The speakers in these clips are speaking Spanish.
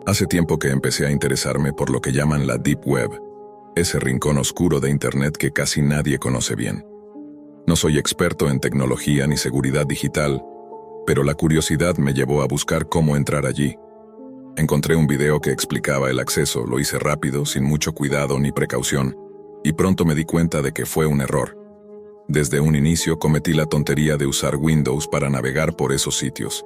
Hace tiempo que empecé a interesarme por lo que llaman la Deep Web, ese rincón oscuro de Internet que casi nadie conoce bien. No soy experto en tecnología ni seguridad digital, pero la curiosidad me llevó a buscar cómo entrar allí. Encontré un video que explicaba el acceso, lo hice rápido, sin mucho cuidado ni precaución, y pronto me di cuenta de que fue un error. Desde un inicio cometí la tontería de usar Windows para navegar por esos sitios.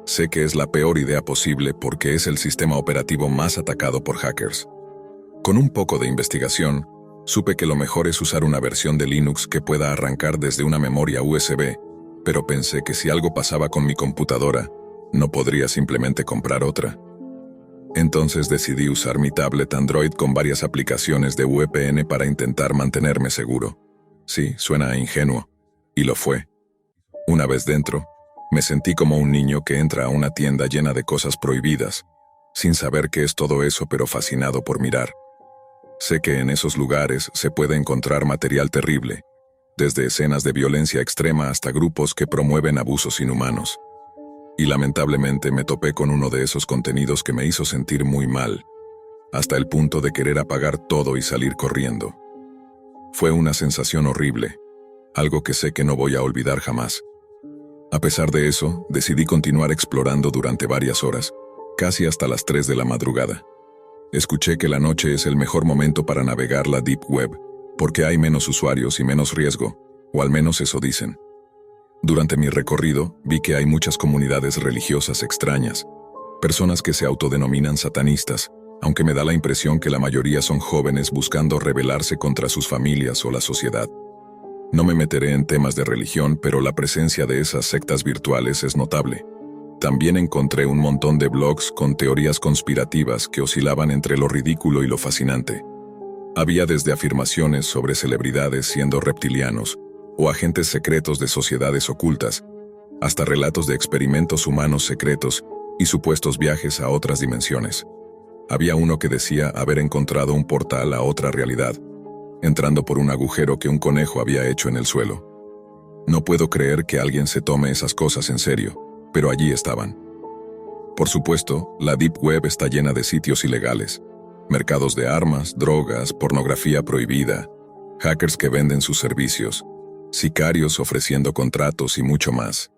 Sé que es la peor idea posible porque es el sistema operativo más atacado por hackers. Con un poco de investigación, supe que lo mejor es usar una versión de Linux que pueda arrancar desde una memoria USB, pero pensé que si algo pasaba con mi computadora, no podría simplemente comprar otra. Entonces decidí usar mi tablet Android con varias aplicaciones de VPN para intentar mantenerme seguro. Sí, suena ingenuo, y lo fue. Una vez dentro, me sentí como un niño que entra a una tienda llena de cosas prohibidas, sin saber qué es todo eso pero fascinado por mirar. Sé que en esos lugares se puede encontrar material terrible, desde escenas de violencia extrema hasta grupos que promueven abusos inhumanos. Y lamentablemente me topé con uno de esos contenidos que me hizo sentir muy mal, hasta el punto de querer apagar todo y salir corriendo. Fue una sensación horrible, algo que sé que no voy a olvidar jamás. A pesar de eso, decidí continuar explorando durante varias horas, casi hasta las 3 de la madrugada. Escuché que la noche es el mejor momento para navegar la Deep Web, porque hay menos usuarios y menos riesgo, o al menos eso dicen. Durante mi recorrido, vi que hay muchas comunidades religiosas extrañas, personas que se autodenominan satanistas, aunque me da la impresión que la mayoría son jóvenes buscando rebelarse contra sus familias o la sociedad. No me meteré en temas de religión, pero la presencia de esas sectas virtuales es notable. También encontré un montón de blogs con teorías conspirativas que oscilaban entre lo ridículo y lo fascinante. Había desde afirmaciones sobre celebridades siendo reptilianos o agentes secretos de sociedades ocultas, hasta relatos de experimentos humanos secretos y supuestos viajes a otras dimensiones. Había uno que decía haber encontrado un portal a otra realidad, entrando por un agujero que un conejo había hecho en el suelo. No puedo creer que alguien se tome esas cosas en serio, pero allí estaban. Por supuesto, la Deep Web está llena de sitios ilegales, mercados de armas, drogas, pornografía prohibida, hackers que venden sus servicios, sicarios ofreciendo contratos y mucho más.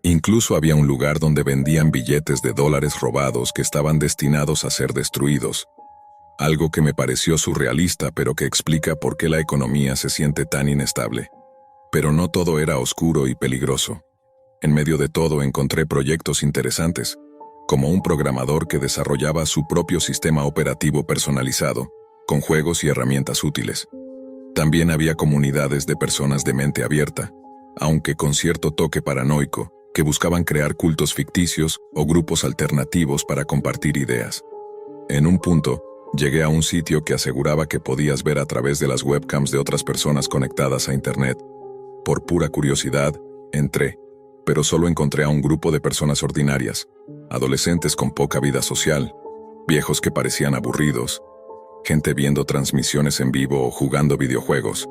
Incluso había un lugar donde vendían billetes de dólares robados que estaban destinados a ser destruidos. Algo que me pareció surrealista, pero que explica por qué la economía se siente tan inestable. Pero no todo era oscuro y peligroso. En medio de todo encontré proyectos interesantes, como un programador que desarrollaba su propio sistema operativo personalizado, con juegos y herramientas útiles. También había comunidades de personas de mente abierta, aunque con cierto toque paranoico, que buscaban crear cultos ficticios o grupos alternativos para compartir ideas. En un punto, llegué a un sitio que aseguraba que podías ver a través de las webcams de otras personas conectadas a Internet. Por pura curiosidad, entré, pero solo encontré a un grupo de personas ordinarias, adolescentes con poca vida social, viejos que parecían aburridos, gente viendo transmisiones en vivo o jugando videojuegos.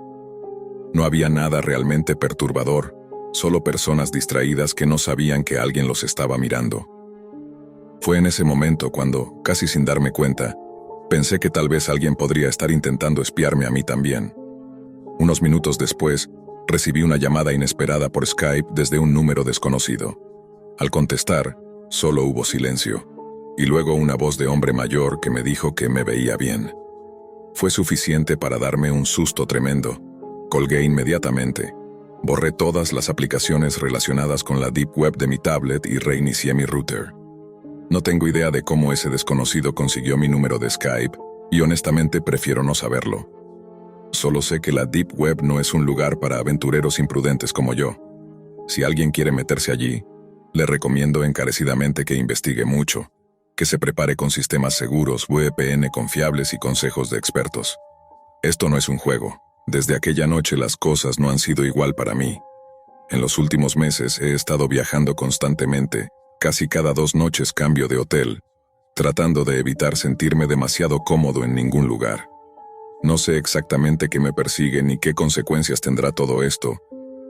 No había nada realmente perturbador, solo personas distraídas que no sabían que alguien los estaba mirando. Fue en ese momento cuando, casi sin darme cuenta, pensé que tal vez alguien podría estar intentando espiarme a mí también. Unos minutos después, recibí una llamada inesperada por Skype desde un número desconocido. Al contestar, solo hubo silencio, y luego una voz de hombre mayor que me dijo que me veía bien. Fue suficiente para darme un susto tremendo. Colgué inmediatamente. Borré todas las aplicaciones relacionadas con la Deep Web de mi tablet y reinicié mi router. No tengo idea de cómo ese desconocido consiguió mi número de Skype, y honestamente prefiero no saberlo. Solo sé que la Deep Web no es un lugar para aventureros imprudentes como yo. Si alguien quiere meterse allí, le recomiendo encarecidamente que investigue mucho, que se prepare con sistemas seguros, VPN confiables y consejos de expertos. Esto no es un juego. Desde aquella noche las cosas no han sido igual para mí. En los últimos meses he estado viajando constantemente, casi cada 2 noches cambio de hotel, tratando de evitar sentirme demasiado cómodo en ningún lugar. No sé exactamente qué me persigue ni qué consecuencias tendrá todo esto,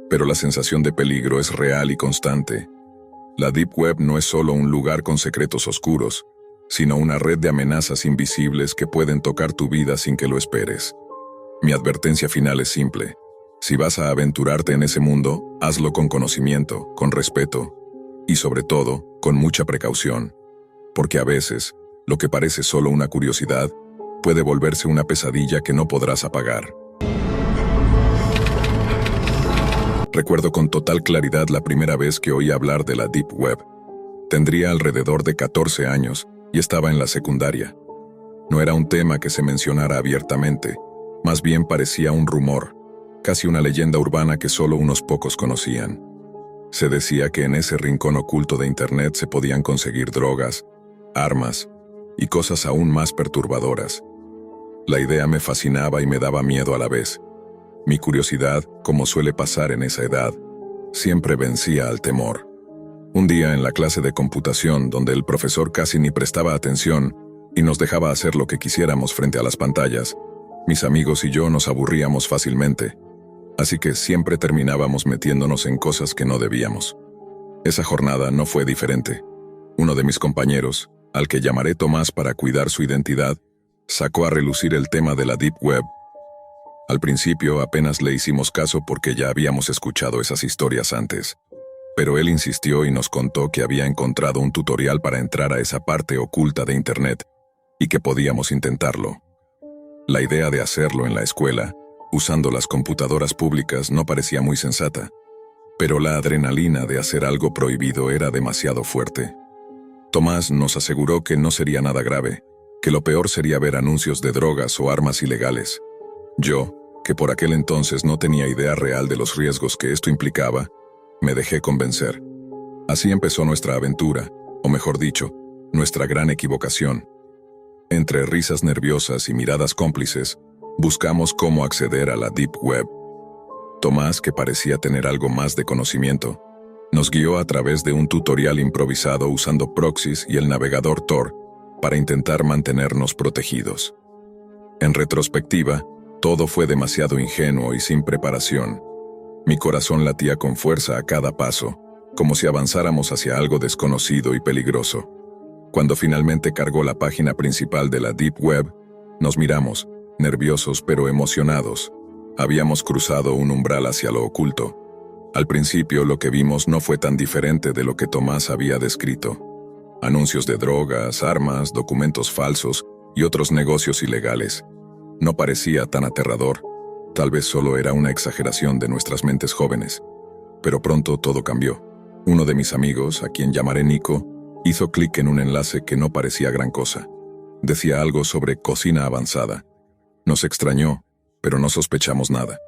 pero la sensación de peligro es real y constante. La Deep Web no es solo un lugar con secretos oscuros, sino una red de amenazas invisibles que pueden tocar tu vida sin que lo esperes. Mi advertencia final es simple. Si vas a aventurarte en ese mundo, hazlo con conocimiento, con respeto y, sobre todo, con mucha precaución. Porque a veces, lo que parece solo una curiosidad, puede volverse una pesadilla que no podrás apagar. Recuerdo con total claridad la primera vez que oí hablar de la Deep Web. Tendría alrededor de 14 años y estaba en la secundaria. No era un tema que se mencionara abiertamente, más bien parecía un rumor, casi una leyenda urbana que solo unos pocos conocían. Se decía que en ese rincón oculto de Internet se podían conseguir drogas, armas y cosas aún más perturbadoras. La idea me fascinaba y me daba miedo a la vez. Mi curiosidad, como suele pasar en esa edad, siempre vencía al temor. Un día en la clase de computación, donde el profesor casi ni prestaba atención y nos dejaba hacer lo que quisiéramos frente a las pantallas, mis amigos y yo nos aburríamos fácilmente, así que siempre terminábamos metiéndonos en cosas que no debíamos. Esa jornada no fue diferente. Uno de mis compañeros, al que llamaré Tomás para cuidar su identidad, sacó a relucir el tema de la Deep Web. Al principio apenas le hicimos caso porque ya habíamos escuchado esas historias antes, pero él insistió y nos contó que había encontrado un tutorial para entrar a esa parte oculta de Internet y que podíamos intentarlo. La idea de hacerlo en la escuela, usando las computadoras públicas, no parecía muy sensata, pero la adrenalina de hacer algo prohibido era demasiado fuerte. Tomás nos aseguró que no sería nada grave, que lo peor sería ver anuncios de drogas o armas ilegales. Yo, que por aquel entonces no tenía idea real de los riesgos que esto implicaba, me dejé convencer. Así empezó nuestra aventura, o mejor dicho, nuestra gran equivocación. Entre risas nerviosas y miradas cómplices, buscamos cómo acceder a la Deep Web. Tomás, que parecía tener algo más de conocimiento, nos guió a través de un tutorial improvisado usando proxies y el navegador Tor para intentar mantenernos protegidos. En retrospectiva, todo fue demasiado ingenuo y sin preparación. Mi corazón latía con fuerza a cada paso, como si avanzáramos hacia algo desconocido y peligroso. Cuando finalmente cargó la página principal de la Deep Web, nos miramos, nerviosos pero emocionados. Habíamos cruzado un umbral hacia lo oculto. Al principio lo que vimos no fue tan diferente de lo que Tomás había descrito. Anuncios de drogas, armas, documentos falsos y otros negocios ilegales. No parecía tan aterrador. Tal vez solo era una exageración de nuestras mentes jóvenes. Pero pronto todo cambió. Uno de mis amigos, a quien llamaré Nico, hizo clic en un enlace que no parecía gran cosa. Decía algo sobre cocina avanzada. Nos extrañó, pero no sospechamos nada.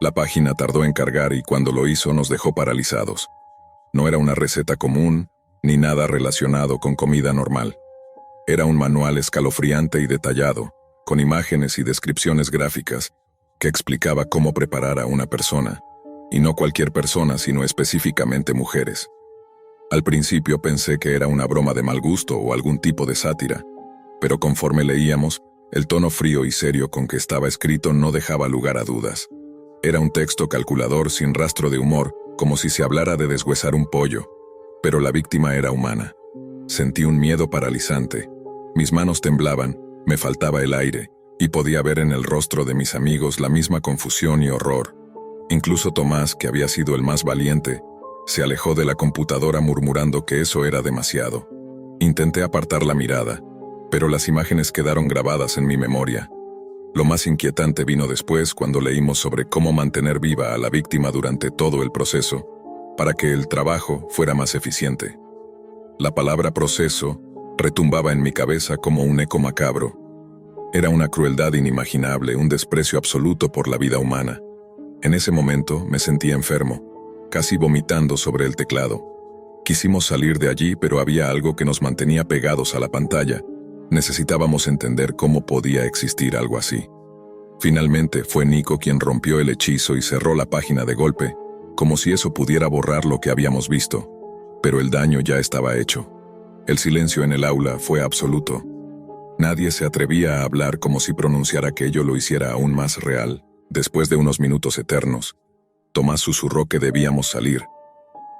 La página tardó en cargar y cuando lo hizo nos dejó paralizados. No era una receta común, ni nada relacionado con comida normal. Era un manual escalofriante y detallado, con imágenes y descripciones gráficas, que explicaba cómo preparar a una persona, y no cualquier persona, sino específicamente mujeres. Al principio pensé que era una broma de mal gusto o algún tipo de sátira, pero conforme leíamos, el tono frío y serio con que estaba escrito no dejaba lugar a dudas. Era un texto calculador sin rastro de humor, como si se hablara de deshuesar un pollo, pero la víctima era humana. Sentí un miedo paralizante. Mis manos temblaban, me faltaba el aire, y podía ver en el rostro de mis amigos la misma confusión y horror. Incluso Tomás, que había sido el más valiente, se alejó de la computadora murmurando que eso era demasiado. Intenté apartar la mirada, pero las imágenes quedaron grabadas en mi memoria. Lo más inquietante vino después cuando leímos sobre cómo mantener viva a la víctima durante todo el proceso, para que el trabajo fuera más eficiente. La palabra proceso retumbaba en mi cabeza como un eco macabro. Era una crueldad inimaginable, un desprecio absoluto por la vida humana. En ese momento me sentí enfermo, casi vomitando sobre el teclado. Quisimos salir de allí, pero había algo que nos mantenía pegados a la pantalla. Necesitábamos entender cómo podía existir algo así. Finalmente fue Nico quien rompió el hechizo y cerró la página de golpe, como si eso pudiera borrar lo que habíamos visto. Pero el daño ya estaba hecho. El silencio en el aula fue absoluto. Nadie se atrevía a hablar, como si pronunciar aquello lo hiciera aún más real. Después de unos minutos eternos, Tomás susurró que debíamos salir.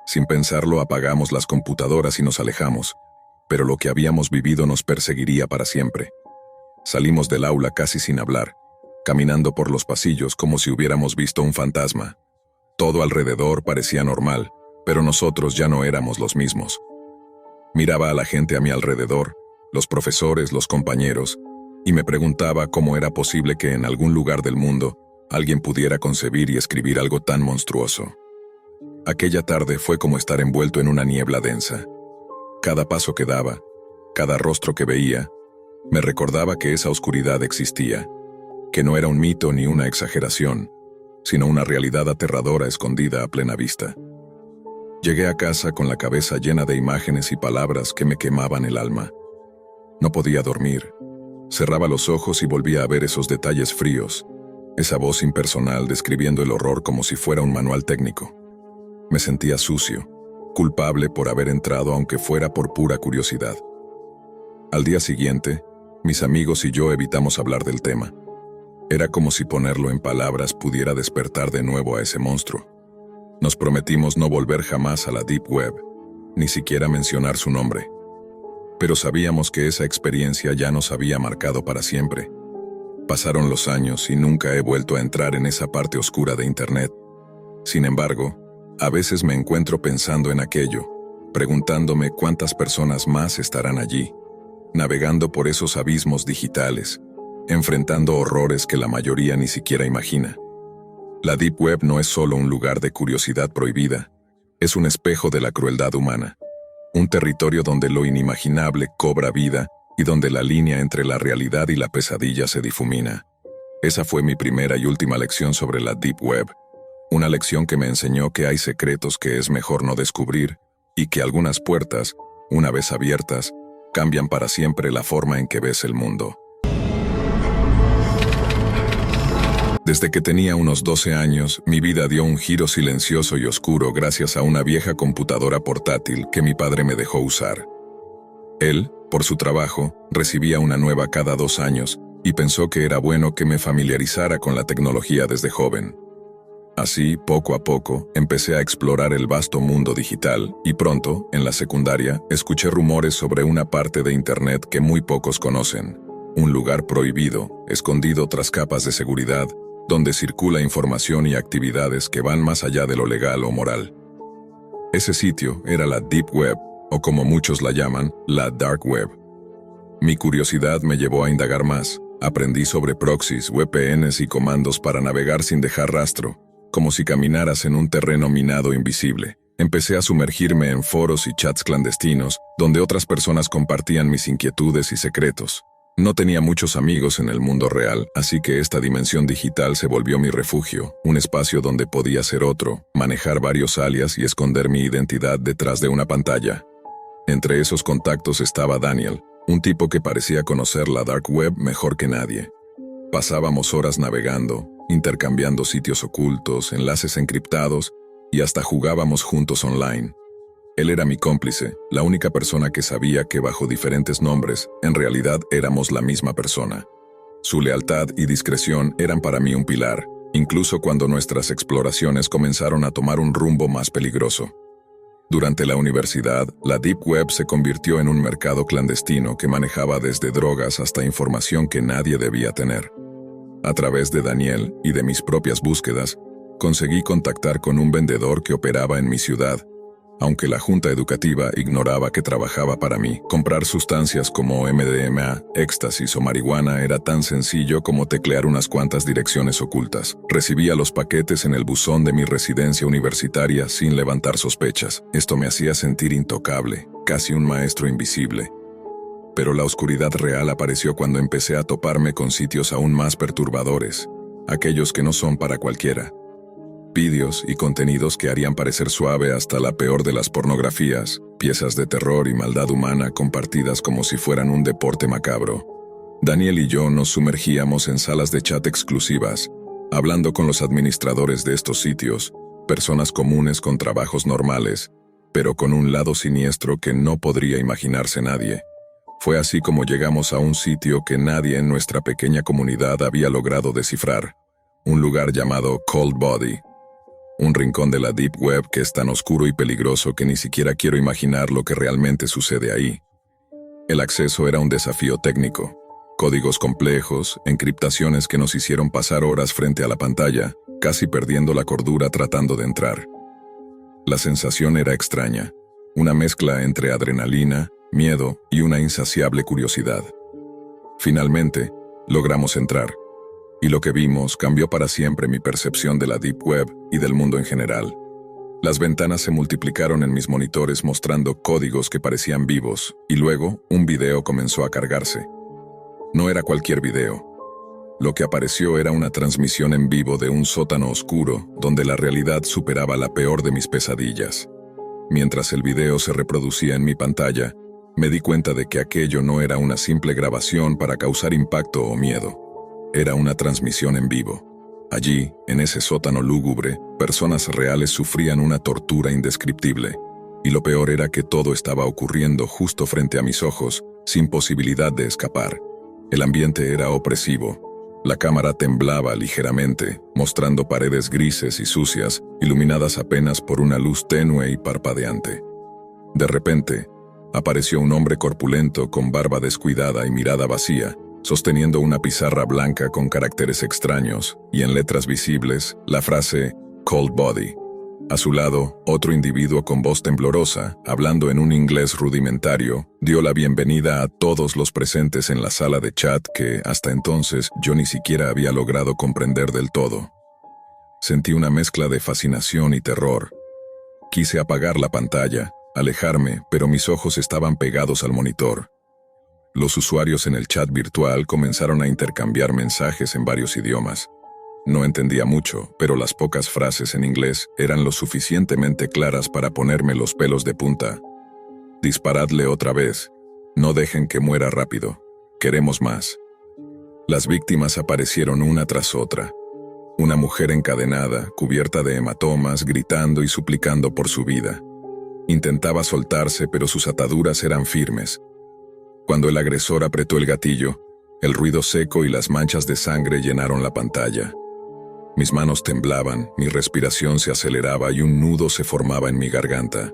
Sin pensarlo, apagamos las computadoras y nos alejamos. pero lo que habíamos vivido nos perseguiría para siempre. Salimos del aula casi sin hablar, caminando por los pasillos como si hubiéramos visto un fantasma. Todo alrededor parecía normal, pero nosotros ya no éramos los mismos. Miraba a la gente a mi alrededor, los profesores, los compañeros, y me preguntaba cómo era posible que en algún lugar del mundo alguien pudiera concebir y escribir algo tan monstruoso. Aquella tarde fue como estar envuelto en una niebla densa. Cada paso que daba, cada rostro que veía, me recordaba que esa oscuridad existía, que no era un mito ni una exageración, sino una realidad aterradora escondida a plena vista. Llegué a casa con la cabeza llena de imágenes y palabras que me quemaban el alma. No podía dormir. Cerraba los ojos y volvía a ver esos detalles fríos, esa voz impersonal describiendo el horror como si fuera un manual técnico. Me sentía sucio, culpable por haber entrado aunque fuera por pura curiosidad. Al día siguiente, mis amigos y yo evitamos hablar del tema. Era como si ponerlo en palabras pudiera despertar de nuevo a ese monstruo. Nos prometimos no volver jamás a la Deep Web, ni siquiera mencionar su nombre. Pero sabíamos que esa experiencia ya nos había marcado para siempre. Pasaron los años y nunca he vuelto a entrar en esa parte oscura de Internet. Sin embargo, a veces me encuentro pensando en aquello, preguntándome cuántas personas más estarán allí, navegando por esos abismos digitales, enfrentando horrores que la mayoría ni siquiera imagina. La Deep Web no es solo un lugar de curiosidad prohibida, es un espejo de la crueldad humana, un territorio donde lo inimaginable cobra vida y donde la línea entre la realidad y la pesadilla se difumina. Esa fue mi primera y última lección sobre la Deep Web, una lección que me enseñó que hay secretos que es mejor no descubrir y que algunas puertas, una vez abiertas, cambian para siempre la forma en que ves el mundo. Desde que tenía unos 12 años, mi vida dio un giro silencioso y oscuro gracias a una vieja computadora portátil que mi padre me dejó usar. Él, por su trabajo, recibía una nueva cada 2 años y pensó que era bueno que me familiarizara con la tecnología desde joven. Así, poco a poco, empecé a explorar el vasto mundo digital y pronto, en la secundaria, escuché rumores sobre una parte de Internet que muy pocos conocen. Un lugar prohibido, escondido tras capas de seguridad, donde circula información y actividades que van más allá de lo legal o moral. Ese sitio era la Deep Web, o como muchos la llaman, la Dark Web. Mi curiosidad me llevó a indagar más. Aprendí sobre proxies, VPNs y comandos para navegar sin dejar rastro, como si caminaras en un terreno minado invisible. Empecé a sumergirme en foros y chats clandestinos, donde otras personas compartían mis inquietudes y secretos. No tenía muchos amigos en el mundo real, así que esta dimensión digital se volvió mi refugio, un espacio donde podía ser otro, manejar varios alias y esconder mi identidad detrás de una pantalla. Entre esos contactos estaba Daniel, un tipo que parecía conocer la Dark Web mejor que nadie. Pasábamos horas navegando, intercambiando sitios ocultos, enlaces encriptados y hasta jugábamos juntos online. Él era mi cómplice, la única persona que sabía que bajo diferentes nombres, en realidad éramos la misma persona. Su lealtad y discreción eran para mí un pilar, incluso cuando nuestras exploraciones comenzaron a tomar un rumbo más peligroso. Durante la universidad, la Deep Web se convirtió en un mercado clandestino que manejaba desde drogas hasta información que nadie debía tener. A través de Daniel y de mis propias búsquedas, conseguí contactar con un vendedor que operaba en mi ciudad. Aunque la junta educativa ignoraba que trabajaba para mí, comprar sustancias como MDMA, éxtasis o marihuana era tan sencillo como teclear unas cuantas direcciones ocultas. Recibía los paquetes en el buzón de mi residencia universitaria sin levantar sospechas. Esto me hacía sentir intocable, casi un maestro invisible. Pero la oscuridad real apareció cuando empecé a toparme con sitios aún más perturbadores, aquellos que no son para cualquiera. Vídeos y contenidos que harían parecer suave hasta la peor de las pornografías, piezas de terror y maldad humana compartidas como si fueran un deporte macabro. Daniel y yo nos sumergíamos en salas de chat exclusivas, hablando con los administradores de estos sitios, personas comunes con trabajos normales, pero con un lado siniestro que no podría imaginarse nadie. Fue así como llegamos a un sitio que nadie en nuestra pequeña comunidad había logrado descifrar, un lugar llamado Cold Body. Un rincón de la Deep Web que es tan oscuro y peligroso que ni siquiera quiero imaginar lo que realmente sucede ahí. El acceso era un desafío técnico. Códigos complejos, encriptaciones que nos hicieron pasar horas frente a la pantalla, casi perdiendo la cordura tratando de entrar. La sensación era extraña, una mezcla entre adrenalina, miedo y una insaciable curiosidad. Finalmente, logramos entrar, y lo que vimos cambió para siempre mi percepción de la Deep Web y del mundo en general. Las ventanas se multiplicaron en mis monitores mostrando códigos que parecían vivos, y luego un video comenzó a cargarse. No era cualquier video. Lo que apareció era una transmisión en vivo de un sótano oscuro donde la realidad superaba la peor de mis pesadillas. Mientras el video se reproducía en mi pantalla, me di cuenta de que aquello no era una simple grabación para causar impacto o miedo. Era una transmisión en vivo. Allí, en ese sótano lúgubre, personas reales sufrían una tortura indescriptible. Y lo peor era que todo estaba ocurriendo justo frente a mis ojos, sin posibilidad de escapar. El ambiente era opresivo. La cámara temblaba ligeramente, mostrando paredes grises y sucias, iluminadas apenas por una luz tenue y parpadeante. De repente, apareció un hombre corpulento con barba descuidada y mirada vacía, sosteniendo una pizarra blanca con caracteres extraños y en letras visibles la frase "Cold Body". A su lado, otro individuo con voz temblorosa, hablando en un inglés rudimentario, dio la bienvenida a todos los presentes en la sala de chat que, hasta entonces, yo ni siquiera había logrado comprender del todo. Sentí una mezcla de fascinación y terror. Quise apagar la pantalla, alejarme, pero mis ojos estaban pegados al monitor. Los usuarios en el chat virtual comenzaron a intercambiar mensajes en varios idiomas. No entendía mucho, pero las pocas frases en inglés eran lo suficientemente claras para ponerme los pelos de punta. Disparadle otra vez. No dejen que muera rápido. Queremos más. Las víctimas aparecieron una tras otra. Una mujer encadenada, cubierta de hematomas, gritando y suplicando por su vida. Intentaba soltarse, pero sus ataduras eran firmes. Cuando el agresor apretó el gatillo, el ruido seco y las manchas de sangre llenaron la pantalla. Mis manos temblaban, mi respiración se aceleraba y un nudo se formaba en mi garganta.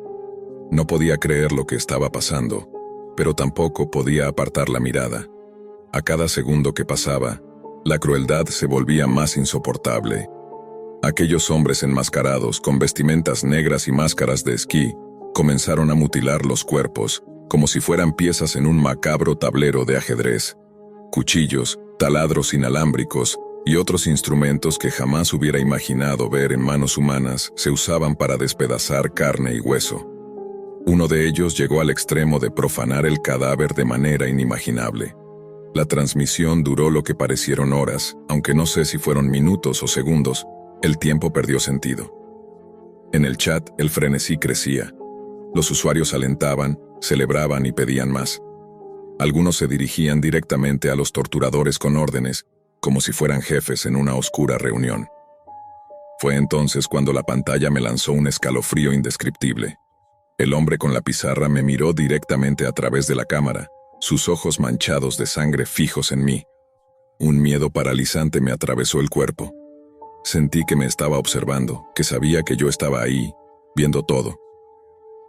No podía creer lo que estaba pasando, pero tampoco podía apartar la mirada. A cada segundo que pasaba, la crueldad se volvía más insoportable. Aquellos hombres enmascarados con vestimentas negras y máscaras de esquí comenzaron a mutilar los cuerpos, como si fueran piezas en un macabro tablero de ajedrez. Cuchillos, taladros inalámbricos y otros instrumentos que jamás hubiera imaginado ver en manos humanas se usaban para despedazar carne y hueso. Uno de ellos llegó al extremo de profanar el cadáver de manera inimaginable. La transmisión duró lo que parecieron horas, aunque no sé si fueron minutos o segundos, el tiempo perdió sentido. En el chat, el frenesí crecía. Los usuarios alentaban, celebraban y pedían más. Algunos se dirigían directamente a los torturadores con órdenes, como si fueran jefes en una oscura reunión. Fue entonces cuando la pantalla me lanzó un escalofrío indescriptible. El hombre con la pizarra me miró directamente a través de la cámara, sus ojos manchados de sangre fijos en mí. Un miedo paralizante me atravesó el cuerpo. Sentí que me estaba observando, que sabía que yo estaba ahí, viendo todo.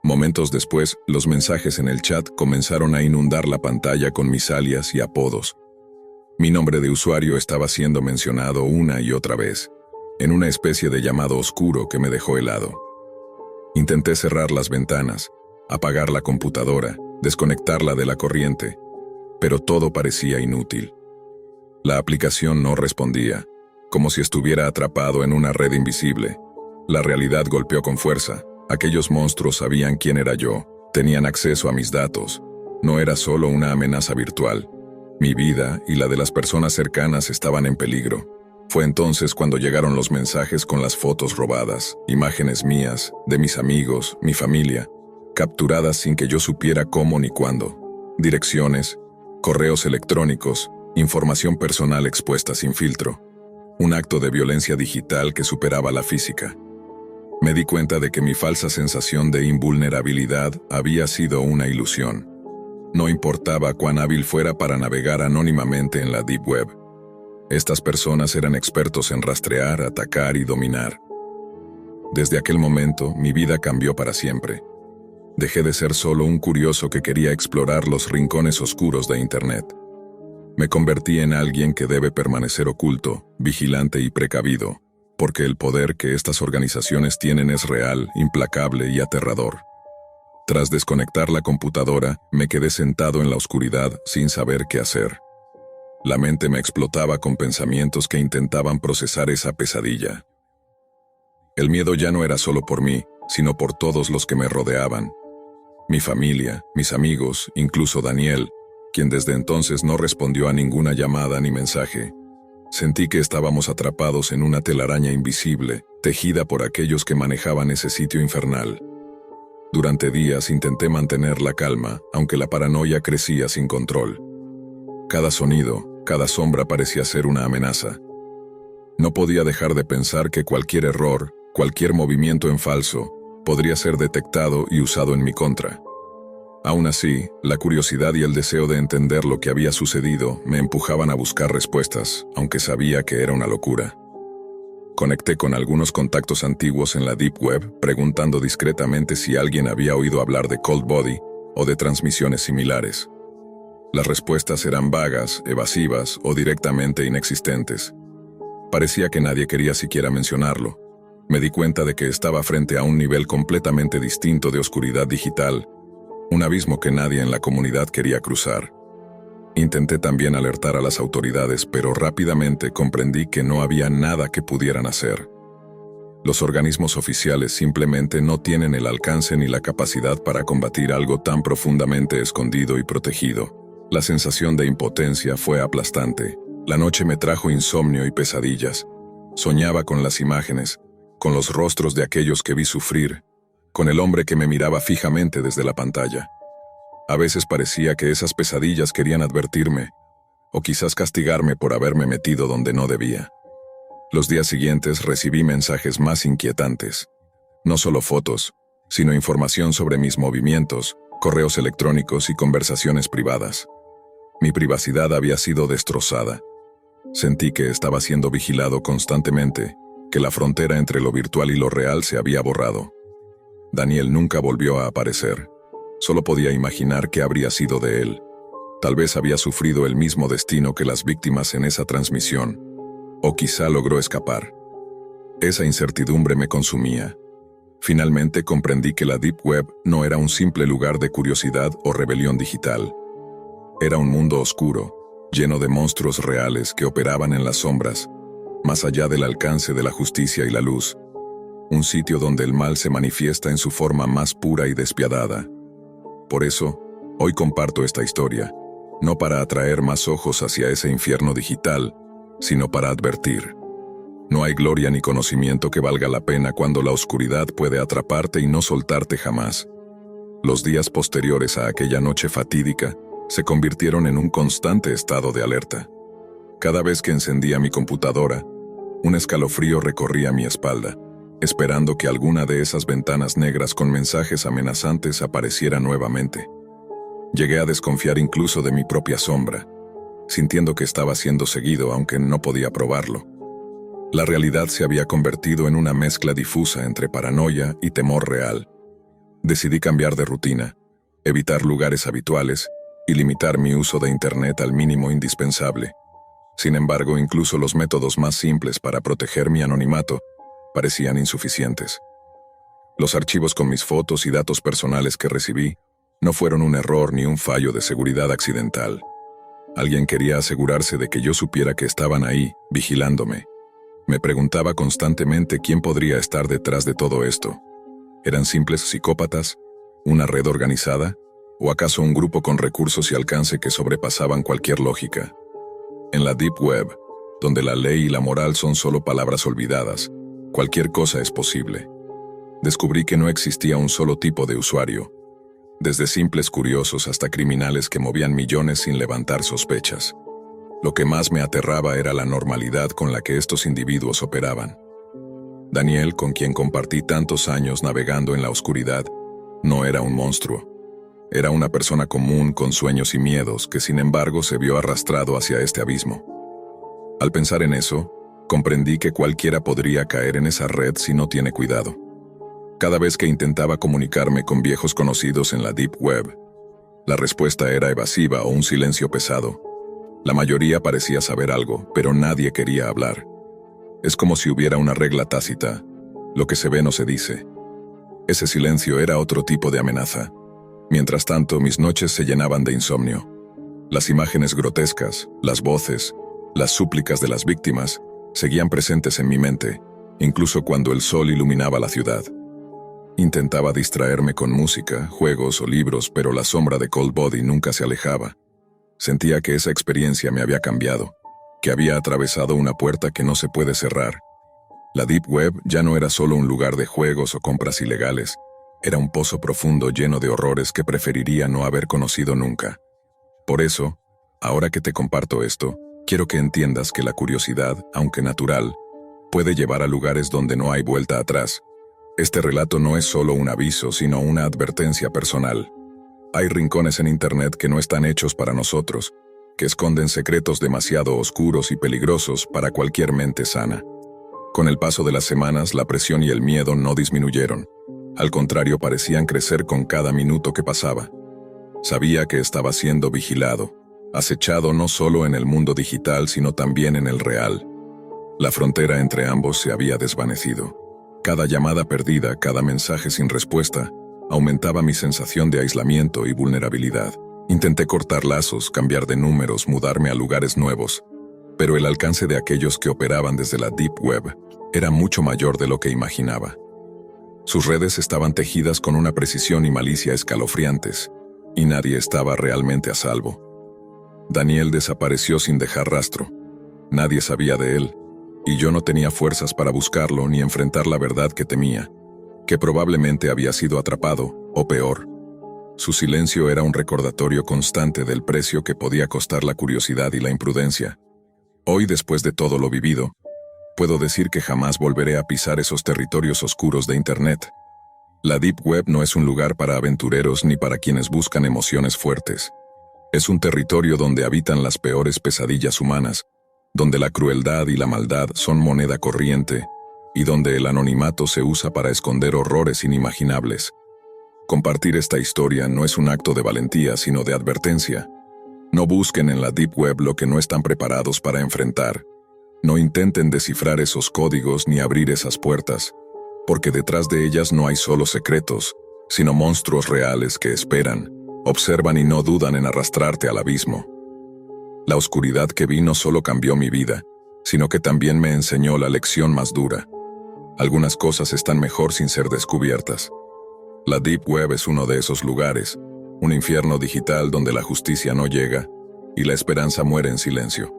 Momentos después, los mensajes en el chat comenzaron a inundar la pantalla con mis alias y apodos. Mi nombre de usuario estaba siendo mencionado una y otra vez, en una especie de llamado oscuro que me dejó helado. Intenté cerrar las ventanas, apagar la computadora, desconectarla de la corriente, pero todo parecía inútil. La aplicación no respondía, como si estuviera atrapado en una red invisible. La realidad golpeó con fuerza. Aquellos monstruos sabían quién era yo, tenían acceso a mis datos. No era solo una amenaza virtual. Mi vida y la de las personas cercanas estaban en peligro. Fue entonces cuando llegaron los mensajes con las fotos robadas, imágenes mías, de mis amigos, mi familia, capturadas sin que yo supiera cómo ni cuándo. Direcciones, correos electrónicos, información personal expuesta sin filtro. Un acto de violencia digital que superaba la física. Me di cuenta de que mi falsa sensación de invulnerabilidad había sido una ilusión. No importaba cuán hábil fuera para navegar anónimamente en la Deep Web. Estas personas eran expertos en rastrear, atacar y dominar. Desde aquel momento, mi vida cambió para siempre. Dejé de ser solo un curioso que quería explorar los rincones oscuros de Internet. Me convertí en alguien que debe permanecer oculto, vigilante y precavido, porque el poder que estas organizaciones tienen es real, implacable y aterrador. Tras desconectar la computadora, me quedé sentado en la oscuridad sin saber qué hacer. La mente me explotaba con pensamientos que intentaban procesar esa pesadilla. El miedo ya no era solo por mí, sino por todos los que me rodeaban. Mi familia, mis amigos, incluso Daniel, quien desde entonces no respondió a ninguna llamada ni mensaje. Sentí que estábamos atrapados en una telaraña invisible, tejida por aquellos que manejaban ese sitio infernal. Durante días intenté mantener la calma, aunque la paranoia crecía sin control. Cada sonido, cada sombra parecía ser una amenaza. No podía dejar de pensar que cualquier error, cualquier movimiento en falso, podría ser detectado y usado en mi contra. Aún así, la curiosidad y el deseo de entender lo que había sucedido me empujaban a buscar respuestas, aunque sabía que era una locura. Conecté con algunos contactos antiguos en la Deep Web, preguntando discretamente si alguien había oído hablar de Cold Body o de transmisiones similares. Las respuestas eran vagas, evasivas o directamente inexistentes. Parecía que nadie quería siquiera mencionarlo. Me di cuenta de que estaba frente a un nivel completamente distinto de oscuridad digital, un abismo que nadie en la comunidad quería cruzar. Intenté también alertar a las autoridades, pero rápidamente comprendí que no había nada que pudieran hacer. Los organismos oficiales simplemente no tienen el alcance ni la capacidad para combatir algo tan profundamente escondido y protegido. La sensación de impotencia fue aplastante. La noche me trajo insomnio y pesadillas. Soñaba con las imágenes, con los rostros de aquellos que vi sufrir, con el hombre que me miraba fijamente desde la pantalla. A veces parecía que esas pesadillas querían advertirme, o quizás castigarme por haberme metido donde no debía. Los días siguientes recibí mensajes más inquietantes. No solo fotos, sino información sobre mis movimientos, correos electrónicos y conversaciones privadas. Mi privacidad había sido destrozada. Sentí que estaba siendo vigilado constantemente, que la frontera entre lo virtual y lo real se había borrado. Daniel nunca volvió a aparecer. Solo podía imaginar qué habría sido de él. Tal vez había sufrido el mismo destino que las víctimas en esa transmisión, o quizá logró escapar. Esa incertidumbre me consumía. Finalmente comprendí que la Deep Web no era un simple lugar de curiosidad o rebelión digital. Era un mundo oscuro, lleno de monstruos reales que operaban en las sombras, más allá del alcance de la justicia y la luz. Un sitio donde el mal se manifiesta en su forma más pura y despiadada. Por eso, hoy comparto esta historia, no para atraer más ojos hacia ese infierno digital, sino para advertir. No hay gloria ni conocimiento que valga la pena cuando la oscuridad puede atraparte y no soltarte jamás. Los días posteriores a aquella noche fatídica se convirtieron en un constante estado de alerta. Cada vez que encendía mi computadora, un escalofrío recorría mi espalda, esperando que alguna de esas ventanas negras con mensajes amenazantes apareciera nuevamente. Llegué a desconfiar incluso de mi propia sombra, sintiendo que estaba siendo seguido aunque no podía probarlo. La realidad se había convertido en una mezcla difusa entre paranoia y temor real. Decidí cambiar de rutina, evitar lugares habituales y limitar mi uso de Internet al mínimo indispensable. Sin embargo, incluso los métodos más simples para proteger mi anonimato parecían insuficientes. Los archivos con mis fotos y datos personales que recibí no fueron un error ni un fallo de seguridad accidental. Alguien quería asegurarse de que yo supiera que estaban ahí, vigilándome. Me preguntaba constantemente quién podría estar detrás de todo esto. ¿Eran simples psicópatas? ¿Una red organizada? ¿O acaso un grupo con recursos y alcance que sobrepasaban cualquier lógica? En la Deep Web, donde la ley y la moral son solo palabras olvidadas, cualquier cosa es posible. Descubrí que no existía un solo tipo de usuario, desde simples curiosos hasta criminales que movían millones sin levantar sospechas. Lo que más me aterraba era la normalidad con la que estos individuos operaban. Daniel, con quien compartí tantos años navegando en la oscuridad, no era un monstruo. Era una persona común con sueños y miedos que sin embargo se vio arrastrado hacia este abismo. Al pensar en eso, comprendí que cualquiera podría caer en esa red si no tiene cuidado. Cada vez que intentaba comunicarme con viejos conocidos en la Deep Web, la respuesta era evasiva o un silencio pesado. La mayoría parecía saber algo, pero nadie quería hablar. Es como si hubiera una regla tácita: lo que se ve no se dice. Ese silencio era otro tipo de amenaza. Mientras tanto, mis noches se llenaban de insomnio. Las imágenes grotescas, las voces, las súplicas de las víctimas seguían presentes en mi mente, incluso cuando el sol iluminaba la ciudad. Intentaba distraerme con música, juegos o libros, pero la sombra de Cold Body nunca se alejaba. Sentía que esa experiencia me había cambiado, que había atravesado una puerta que no se puede cerrar. La Deep Web ya no era solo un lugar de juegos o compras ilegales, era un pozo profundo lleno de horrores que preferiría no haber conocido nunca. Por eso, ahora que te comparto esto, quiero que entiendas que la curiosidad, aunque natural, puede llevar a lugares donde no hay vuelta atrás. Este relato no es solo un aviso, sino una advertencia personal. Hay rincones en Internet que no están hechos para nosotros, que esconden secretos demasiado oscuros y peligrosos para cualquier mente sana. Con el paso de las semanas, la presión y el miedo no disminuyeron. Al contrario, parecían crecer con cada minuto que pasaba. Sabía que estaba siendo vigilado, acechado no solo en el mundo digital, sino también en el real. La frontera entre ambos se había desvanecido. Cada llamada perdida, cada mensaje sin respuesta, aumentaba mi sensación de aislamiento y vulnerabilidad. Intenté cortar lazos, cambiar de números, mudarme a lugares nuevos, pero el alcance de aquellos que operaban desde la Deep Web era mucho mayor de lo que imaginaba. Sus redes estaban tejidas con una precisión y malicia escalofriantes, y nadie estaba realmente a salvo. Daniel desapareció sin dejar rastro. Nadie sabía de él, y yo no tenía fuerzas para buscarlo ni enfrentar la verdad que temía, que probablemente había sido atrapado, o peor. Su silencio era un recordatorio constante del precio que podía costar la curiosidad y la imprudencia. Hoy, después de todo lo vivido, puedo decir que jamás volveré a pisar esos territorios oscuros de Internet. La Deep Web no es un lugar para aventureros ni para quienes buscan emociones fuertes. Es un territorio donde habitan las peores pesadillas humanas, donde la crueldad y la maldad son moneda corriente, y donde el anonimato se usa para esconder horrores inimaginables. Compartir esta historia no es un acto de valentía, sino de advertencia. No busquen en la Deep Web lo que no están preparados para enfrentar. No intenten descifrar esos códigos ni abrir esas puertas, porque detrás de ellas no hay solo secretos, sino monstruos reales que esperan, observan y no dudan en arrastrarte al abismo. La oscuridad que vi no solo cambió mi vida, sino que también me enseñó la lección más dura. Algunas cosas están mejor sin ser descubiertas. La Deep Web es uno de esos lugares, un infierno digital donde la justicia no llega y la esperanza muere en silencio.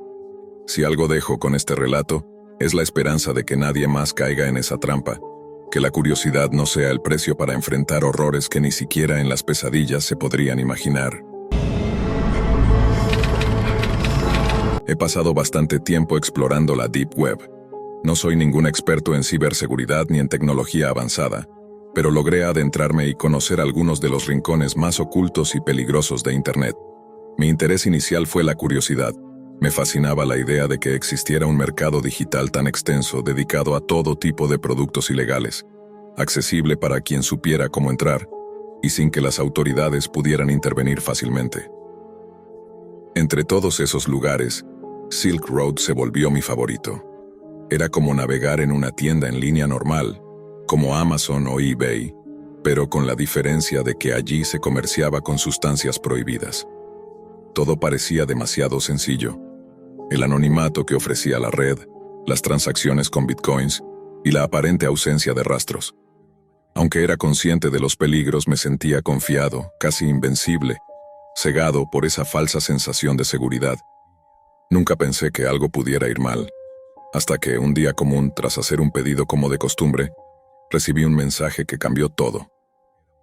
Si algo dejo con este relato, es la esperanza de que nadie más caiga en esa trampa, que la curiosidad no sea el precio para enfrentar horrores que ni siquiera en las pesadillas se podrían imaginar. He pasado bastante tiempo explorando la Deep Web. No soy ningún experto en ciberseguridad ni en tecnología avanzada, pero logré adentrarme y conocer algunos de los rincones más ocultos y peligrosos de Internet. Mi interés inicial fue la curiosidad. Me fascinaba la idea de que existiera un mercado digital tan extenso dedicado a todo tipo de productos ilegales, accesible para quien supiera cómo entrar, y sin que las autoridades pudieran intervenir fácilmente. Entre todos esos lugares, Silk Road se volvió mi favorito. Era como navegar en una tienda en línea normal, como Amazon o eBay, pero con la diferencia de que allí se comerciaba con sustancias prohibidas. Todo parecía demasiado sencillo. El anonimato que ofrecía la red, las transacciones con bitcoins y la aparente ausencia de rastros. Aunque era consciente de los peligros, me sentía confiado, casi invencible, cegado por esa falsa sensación de seguridad. Nunca pensé que algo pudiera ir mal, hasta que un día común, tras hacer un pedido como de costumbre, recibí un mensaje que cambió todo.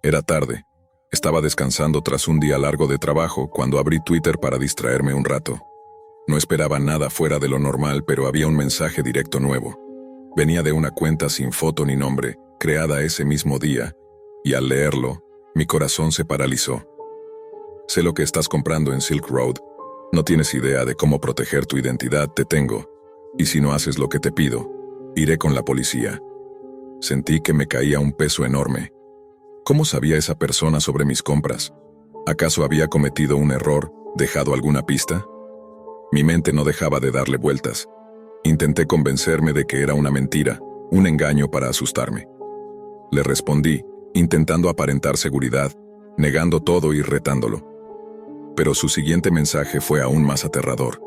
Era tarde. Estaba descansando tras un día largo de trabajo cuando abrí Twitter para distraerme un rato. No esperaba nada fuera de lo normal, pero había un mensaje directo nuevo. Venía de una cuenta sin foto ni nombre, creada ese mismo día, y al leerlo, mi corazón se paralizó. Sé lo que estás comprando en Silk Road. No tienes idea de cómo proteger tu identidad, te tengo. Y si no haces lo que te pido, iré con la policía. Sentí que me caía un peso enorme. ¿Cómo sabía esa persona sobre mis compras? ¿Acaso había cometido un error, dejado alguna pista? Mi mente no dejaba de darle vueltas. Intenté convencerme de que era una mentira, un engaño para asustarme. Le respondí, intentando aparentar seguridad, negando todo y retándolo. Pero su siguiente mensaje fue aún más aterrador.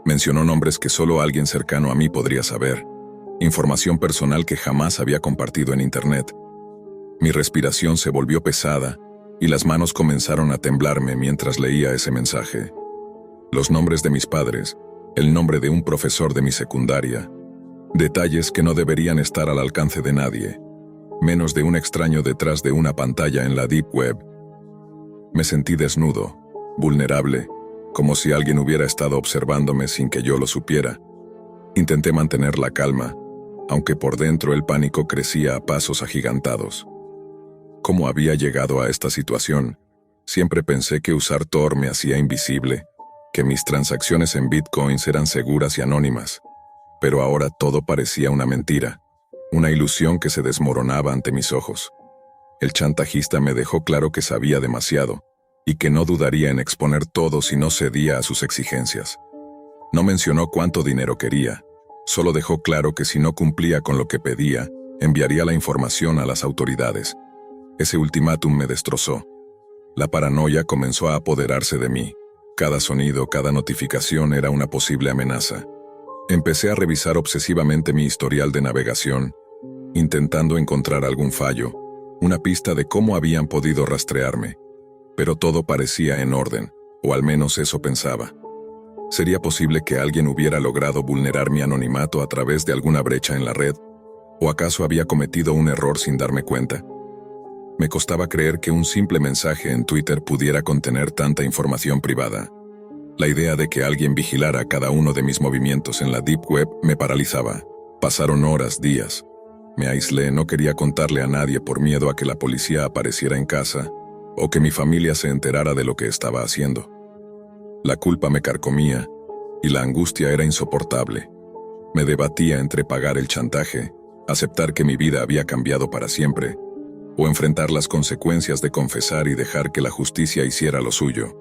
Mencionó nombres que solo alguien cercano a mí podría saber, información personal que jamás había compartido en Internet. Mi respiración se volvió pesada y las manos comenzaron a temblarme mientras leía ese mensaje. Los nombres de mis padres, el nombre de un profesor de mi secundaria, detalles que no deberían estar al alcance de nadie, menos de un extraño detrás de una pantalla en la Deep Web. Me sentí desnudo, vulnerable, como si alguien hubiera estado observándome sin que yo lo supiera. Intenté mantener la calma, aunque por dentro el pánico crecía a pasos agigantados. ¿Cómo había llegado a esta situación? Siempre pensé que usar Tor me hacía invisible, que mis transacciones en Bitcoins eran seguras y anónimas. Pero ahora todo parecía una mentira, una ilusión que se desmoronaba ante mis ojos. El chantajista me dejó claro que sabía demasiado, y que no dudaría en exponer todo si no cedía a sus exigencias. No mencionó cuánto dinero quería, solo dejó claro que si no cumplía con lo que pedía, enviaría la información a las autoridades. Ese ultimátum me destrozó. La paranoia comenzó a apoderarse de mí. Cada sonido, cada notificación era una posible amenaza. Empecé a revisar obsesivamente mi historial de navegación, intentando encontrar algún fallo, una pista de cómo habían podido rastrearme. Pero todo parecía en orden, o al menos eso pensaba. ¿Sería posible que alguien hubiera logrado vulnerar mi anonimato a través de alguna brecha en la red? ¿O acaso había cometido un error sin darme cuenta? Me costaba creer que un simple mensaje en Twitter pudiera contener tanta información privada. La idea de que alguien vigilara cada uno de mis movimientos en la Deep Web me paralizaba. Pasaron horas, días. Me aislé, no quería contarle a nadie por miedo a que la policía apareciera en casa o que mi familia se enterara de lo que estaba haciendo. La culpa me carcomía y la angustia era insoportable. Me debatía entre pagar el chantaje, aceptar que mi vida había cambiado para siempre, o enfrentar las consecuencias de confesar y dejar que la justicia hiciera lo suyo.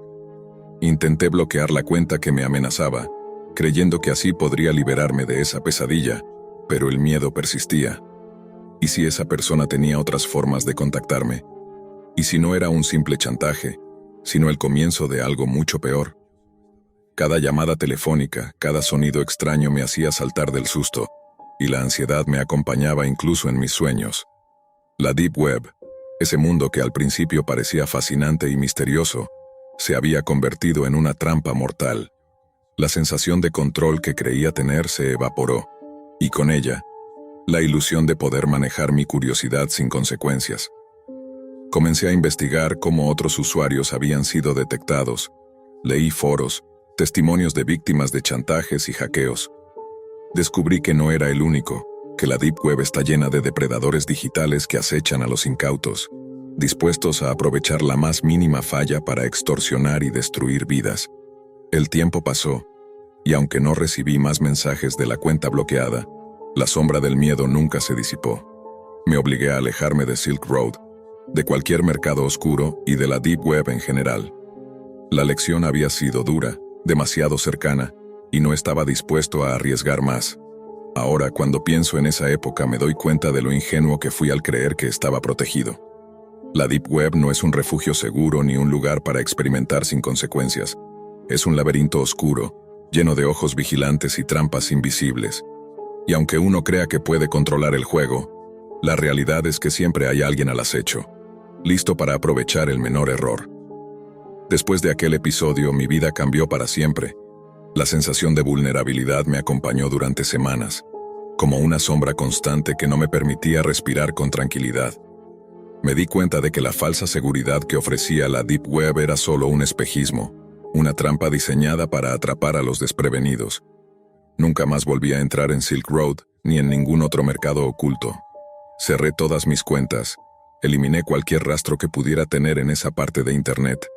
Intenté bloquear la cuenta que me amenazaba, creyendo que así podría liberarme de esa pesadilla, pero el miedo persistía. ¿Y si esa persona tenía otras formas de contactarme? ¿Y si no era un simple chantaje, sino el comienzo de algo mucho peor? Cada llamada telefónica, cada sonido extraño me hacía saltar del susto, y la ansiedad me acompañaba incluso en mis sueños. La Deep Web, ese mundo que al principio parecía fascinante y misterioso, se había convertido en una trampa mortal. La sensación de control que creía tener se evaporó, y con ella, la ilusión de poder manejar mi curiosidad sin consecuencias. Comencé a investigar cómo otros usuarios habían sido detectados. Leí foros, testimonios de víctimas de chantajes y hackeos. Descubrí que no era el único, que la Deep Web está llena de depredadores digitales que acechan a los incautos, dispuestos a aprovechar la más mínima falla para extorsionar y destruir vidas. El tiempo pasó, y aunque no recibí más mensajes de la cuenta bloqueada, la sombra del miedo nunca se disipó. Me obligué a alejarme de Silk Road, de cualquier mercado oscuro y de la Deep Web en general. La lección había sido dura, demasiado cercana, y no estaba dispuesto a arriesgar más. Ahora, cuando pienso en esa época, me doy cuenta de lo ingenuo que fui al creer que estaba protegido. La Deep Web no es un refugio seguro ni un lugar para experimentar sin consecuencias. Es un laberinto oscuro, lleno de ojos vigilantes y trampas invisibles. Y aunque uno crea que puede controlar el juego, la realidad es que siempre hay alguien al acecho, listo para aprovechar el menor error. Después de aquel episodio, mi vida cambió para siempre. La sensación de vulnerabilidad me acompañó durante semanas, como una sombra constante que no me permitía respirar con tranquilidad. Me di cuenta de que la falsa seguridad que ofrecía la Deep Web era solo un espejismo, una trampa diseñada para atrapar a los desprevenidos. Nunca más volví a entrar en Silk Road ni en ningún otro mercado oculto. Cerré todas mis cuentas, eliminé cualquier rastro que pudiera tener en esa parte de Internet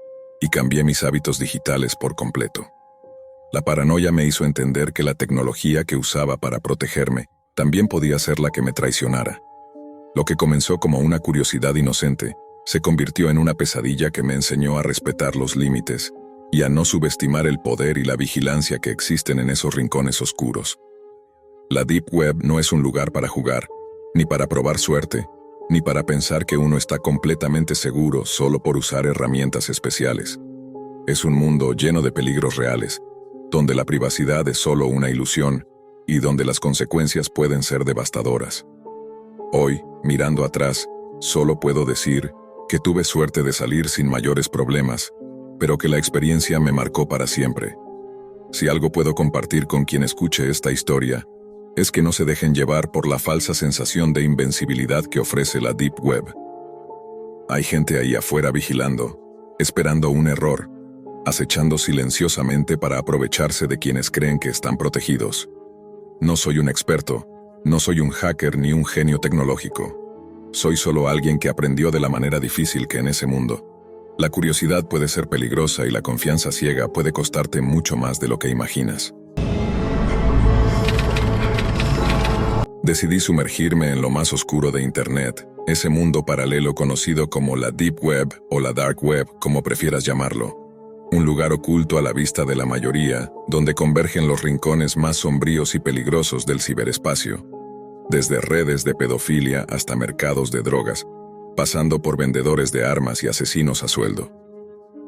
y cambié mis hábitos digitales por completo. La paranoia me hizo entender que la tecnología que usaba para protegerme también podía ser la que me traicionara. Lo que comenzó como una curiosidad inocente, se convirtió en una pesadilla que me enseñó a respetar los límites y a no subestimar el poder y la vigilancia que existen en esos rincones oscuros. La Deep Web no es un lugar para jugar, ni para probar suerte, ni para pensar que uno está completamente seguro solo por usar herramientas especiales. Es un mundo lleno de peligros reales, donde la privacidad es solo una ilusión y donde las consecuencias pueden ser devastadoras. Hoy, mirando atrás, solo puedo decir que tuve suerte de salir sin mayores problemas, pero que la experiencia me marcó para siempre. Si algo puedo compartir con quien escuche esta historia, es que no se dejen llevar por la falsa sensación de invencibilidad que ofrece la Deep Web. Hay gente ahí afuera vigilando, esperando un error, acechando silenciosamente para aprovecharse de quienes creen que están protegidos. No soy un experto, no soy un hacker ni un genio tecnológico. Soy solo alguien que aprendió de la manera difícil que en ese mundo. La curiosidad puede ser peligrosa y la confianza ciega puede costarte mucho más de lo que imaginas. Decidí sumergirme en lo más oscuro de Internet, ese mundo paralelo conocido como la Deep Web o la Dark Web, como prefieras llamarlo. Un lugar oculto a la vista de la mayoría, donde convergen los rincones más sombríos y peligrosos del ciberespacio. Desde redes de pedofilia hasta mercados de drogas, pasando por vendedores de armas y asesinos a sueldo.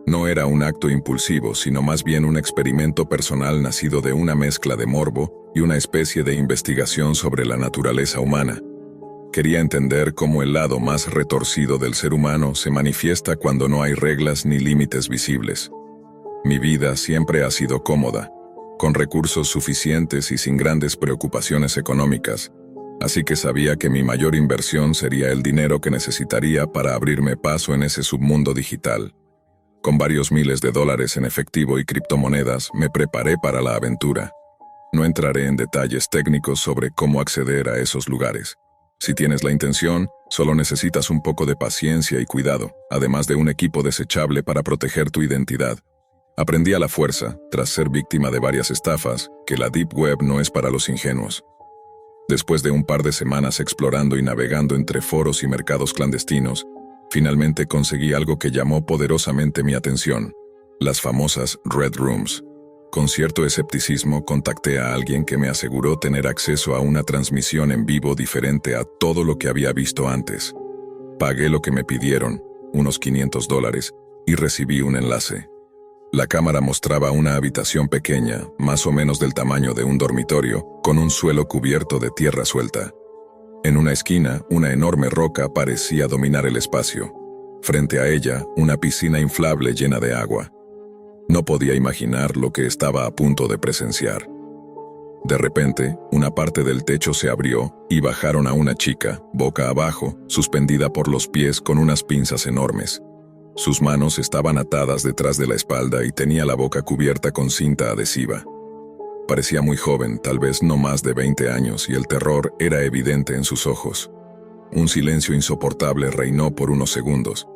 No era un acto impulsivo, sino más bien un experimento personal nacido de una mezcla de morbo y una especie de investigación sobre la naturaleza humana. Quería entender cómo el lado más retorcido del ser humano se manifiesta cuando no hay reglas ni límites visibles. Mi vida siempre ha sido cómoda, con recursos suficientes y sin grandes preocupaciones económicas, así que sabía que mi mayor inversión sería el dinero que necesitaría para abrirme paso en ese submundo digital. Con varios miles de dólares en efectivo y criptomonedas, me preparé para la aventura. No entraré en detalles técnicos sobre cómo acceder a esos lugares. Si tienes la intención, solo necesitas un poco de paciencia y cuidado, además de un equipo desechable para proteger tu identidad. Aprendí a la fuerza, tras ser víctima de varias estafas, que la Deep Web no es para los ingenuos. Después de un par de semanas explorando y navegando entre foros y mercados clandestinos, finalmente conseguí algo que llamó poderosamente mi atención: las famosas Red Rooms. Con cierto escepticismo contacté a alguien que me aseguró tener acceso a una transmisión en vivo diferente a todo lo que había visto antes. Pagué lo que me pidieron, unos $500, y recibí un enlace. La cámara mostraba una habitación pequeña, más o menos del tamaño de un dormitorio, con un suelo cubierto de tierra suelta. En una esquina, una enorme roca parecía dominar el espacio. Frente a ella, una piscina inflable llena de agua. No podía imaginar lo que estaba a punto de presenciar. De repente, una parte del techo se abrió y bajaron a una chica, boca abajo, suspendida por los pies con unas pinzas enormes. Sus manos estaban atadas detrás de la espalda y tenía la boca cubierta con cinta adhesiva. Parecía muy joven, tal vez no más de 20 años, y el terror era evidente en sus ojos. Un silencio insoportable reinó por unos segundos.